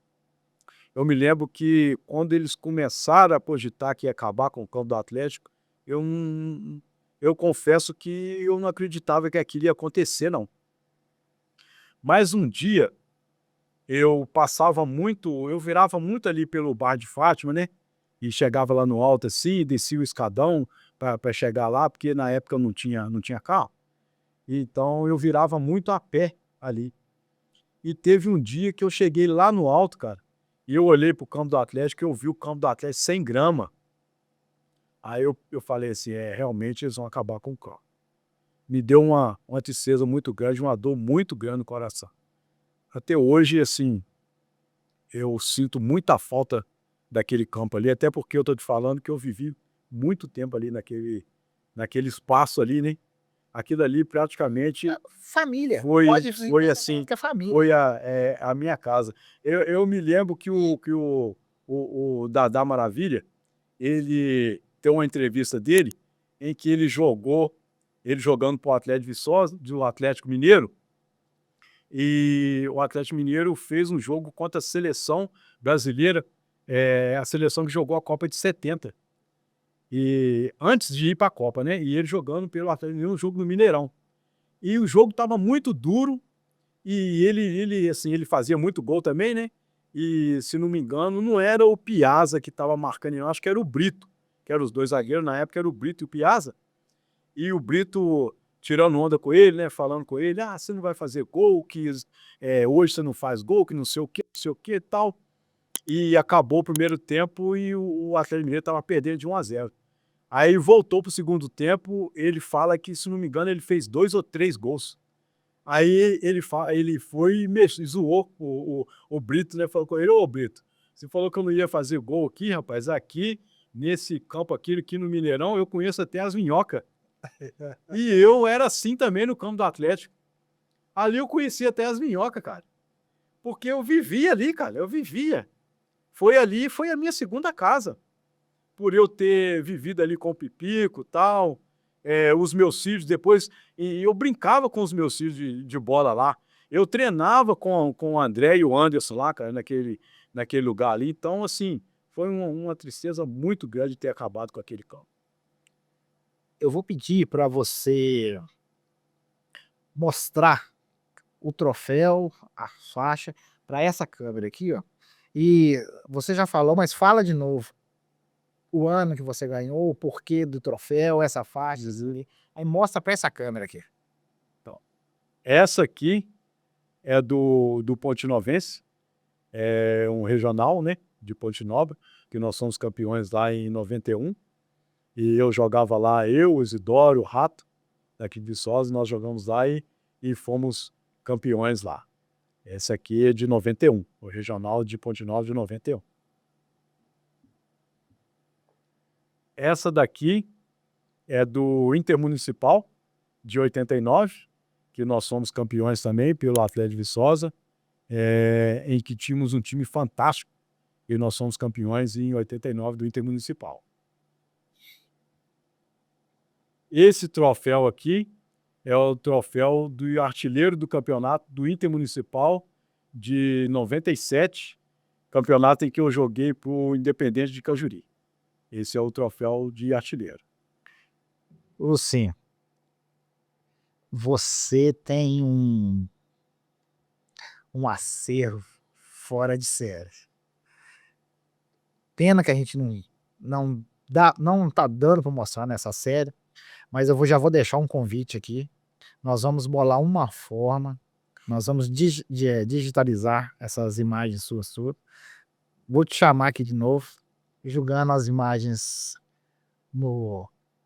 [SPEAKER 2] Eu me lembro que quando eles começaram a cogitar que ia acabar com o campo do Atlético, eu confesso que eu não acreditava que aquilo ia acontecer, não. Mas um dia, eu virava muito ali pelo Bar de Fátima, né? E chegava lá no alto assim, descia o escadão para chegar lá, porque na época eu não tinha carro. Então eu virava muito a pé ali. E teve um dia que eu cheguei lá no alto, cara, e eu olhei pro campo do Atlético e eu vi o campo do Atlético sem grama. Aí eu falei assim, realmente eles vão acabar com o campo. Me deu uma tristeza muito grande, uma dor muito grande no coração. Até hoje, assim, eu sinto muita falta daquele campo ali, até porque eu tô te falando que eu vivi muito tempo ali naquele espaço ali, né? Aquilo ali praticamente
[SPEAKER 1] Família.
[SPEAKER 2] foi
[SPEAKER 1] Pode
[SPEAKER 2] assim,
[SPEAKER 1] que é família.
[SPEAKER 2] foi a minha casa. Eu me lembro que o Dadá Maravilha, ele tem uma entrevista dele em que ele jogando pro Atlético Viçosa, do Atlético Mineiro, e o Atlético Mineiro fez um jogo contra a seleção brasileira, a seleção que jogou a Copa de 70. E antes de ir para a Copa, né? E ele jogando pelo Atlético Mineiro, um jogo no Mineirão. E o jogo estava muito duro, e ele fazia muito gol também, né? E, se não me engano, não era o Piazza que estava marcando, eu acho que era o Brito, que eram os dois zagueiros, na época era o Brito e o Piazza. E o Brito tirando onda com ele, né? Falando com ele, você não vai fazer gol, que hoje você não faz gol, que não sei o que e tal. E acabou o primeiro tempo e o Atlético Mineiro estava perdendo de 1-0. Aí voltou pro segundo tempo, ele fala que, se não me engano, ele fez 2 ou 3 gols. Aí ele foi e zoou o Brito, né? Falou com ele, ô Brito, você falou que eu não ia fazer gol aqui, rapaz, aqui, nesse campo aqui no Mineirão, eu conheço até as minhocas. E eu era assim também no campo do Atlético. Ali eu conhecia até as minhocas, cara. Porque eu vivia ali, cara, eu vivia. Foi a minha segunda casa. Por eu ter vivido ali com o Pipico e tal, os meus filhos depois, e eu brincava com os meus filhos de bola lá. Eu treinava com o André e o Anderson lá, cara, naquele lugar ali. Então, assim, foi uma tristeza muito grande ter acabado com aquele campo.
[SPEAKER 1] Eu vou pedir para você mostrar o troféu, a faixa, para essa câmera aqui, ó. E você já falou, mas fala de novo. O ano que você ganhou, o porquê do troféu, essa faixa, aí mostra para essa câmera aqui.
[SPEAKER 2] Então, essa aqui é do Ponte Novense, é um regional, né, de Ponte Nova, que nós somos campeões lá em 91. E eu jogava lá, eu, o Isidoro, o Rato, daqui de Viçosa, nós jogamos lá e fomos campeões lá. Esse aqui é de 91, o regional de Ponte Nova de 91. Essa daqui é do Intermunicipal, de 89, que nós somos campeões também pelo Atlético de Viçosa, em que tínhamos um time fantástico, e nós somos campeões em 89 do Intermunicipal. Esse troféu aqui é o troféu do artilheiro do campeonato do Intermunicipal de 97, campeonato em que eu joguei para o Independente de Cajuri. Esse é o troféu de artilheiro.
[SPEAKER 1] Lucinho, você tem um acervo fora de série. Pena que a gente não tá dando para mostrar nessa série, mas eu já vou deixar um convite aqui. Nós vamos bolar uma forma, nós vamos digitalizar essas imagens suas. Vou te chamar aqui de novo, julgando as imagens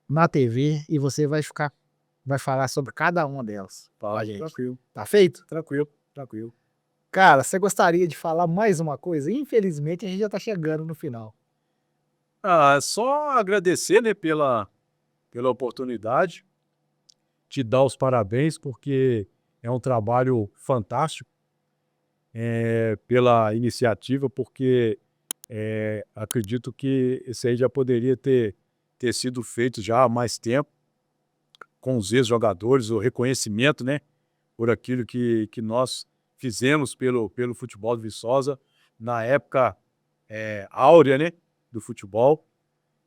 [SPEAKER 1] na TV, e você vai falar sobre cada uma delas.
[SPEAKER 2] Tá, gente. Tranquilo.
[SPEAKER 1] Tá feito?
[SPEAKER 2] Tranquilo, tranquilo.
[SPEAKER 1] Cara, você gostaria de falar mais uma coisa? Infelizmente, a gente já tá chegando no final.
[SPEAKER 2] Só agradecer, né, pela oportunidade, te dar os parabéns, porque é um trabalho fantástico, pela iniciativa, porque acredito que esse aí já poderia ter sido feito já há mais tempo, com os ex-jogadores, o reconhecimento, né, por aquilo que nós fizemos pelo futebol de Viçosa, na época áurea, né, do futebol,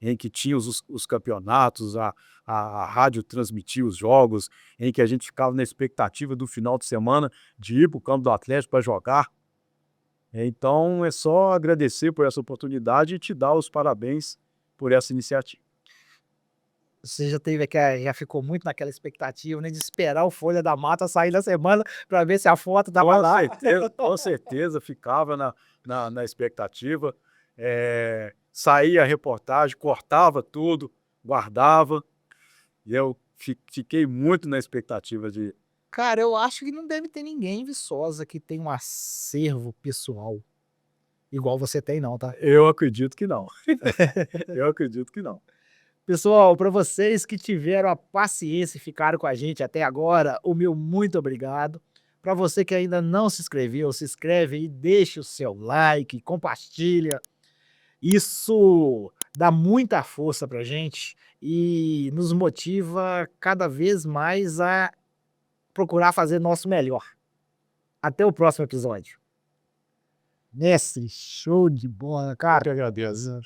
[SPEAKER 2] em que tinha os campeonatos, a rádio transmitia os jogos, em que a gente ficava na expectativa do final de semana de ir para o campo do Atlético para jogar. Então é só agradecer por essa oportunidade e te dar os parabéns por essa iniciativa.
[SPEAKER 1] Você já ficou muito naquela expectativa, né, de esperar o Folha da Mata sair da semana para ver se a foto tava lá.
[SPEAKER 2] Com certeza ficava na expectativa. Saía a reportagem, cortava tudo, guardava, e eu fiquei muito na expectativa de...
[SPEAKER 1] Cara, eu acho que não deve ter ninguém em Viçosa que tem um acervo pessoal igual você tem, não, tá?
[SPEAKER 2] Eu acredito que não. Eu acredito que não.
[SPEAKER 1] Pessoal, para vocês que tiveram a paciência e ficaram com a gente até agora, o meu muito obrigado. Para você que ainda não se inscreveu, se inscreve aí, deixa o seu like, compartilha. Isso dá muita força pra gente e nos motiva cada vez mais a procurar fazer nosso melhor. Até o próximo episódio. Mestre, show de bola, cara.
[SPEAKER 2] Eu que agradeço.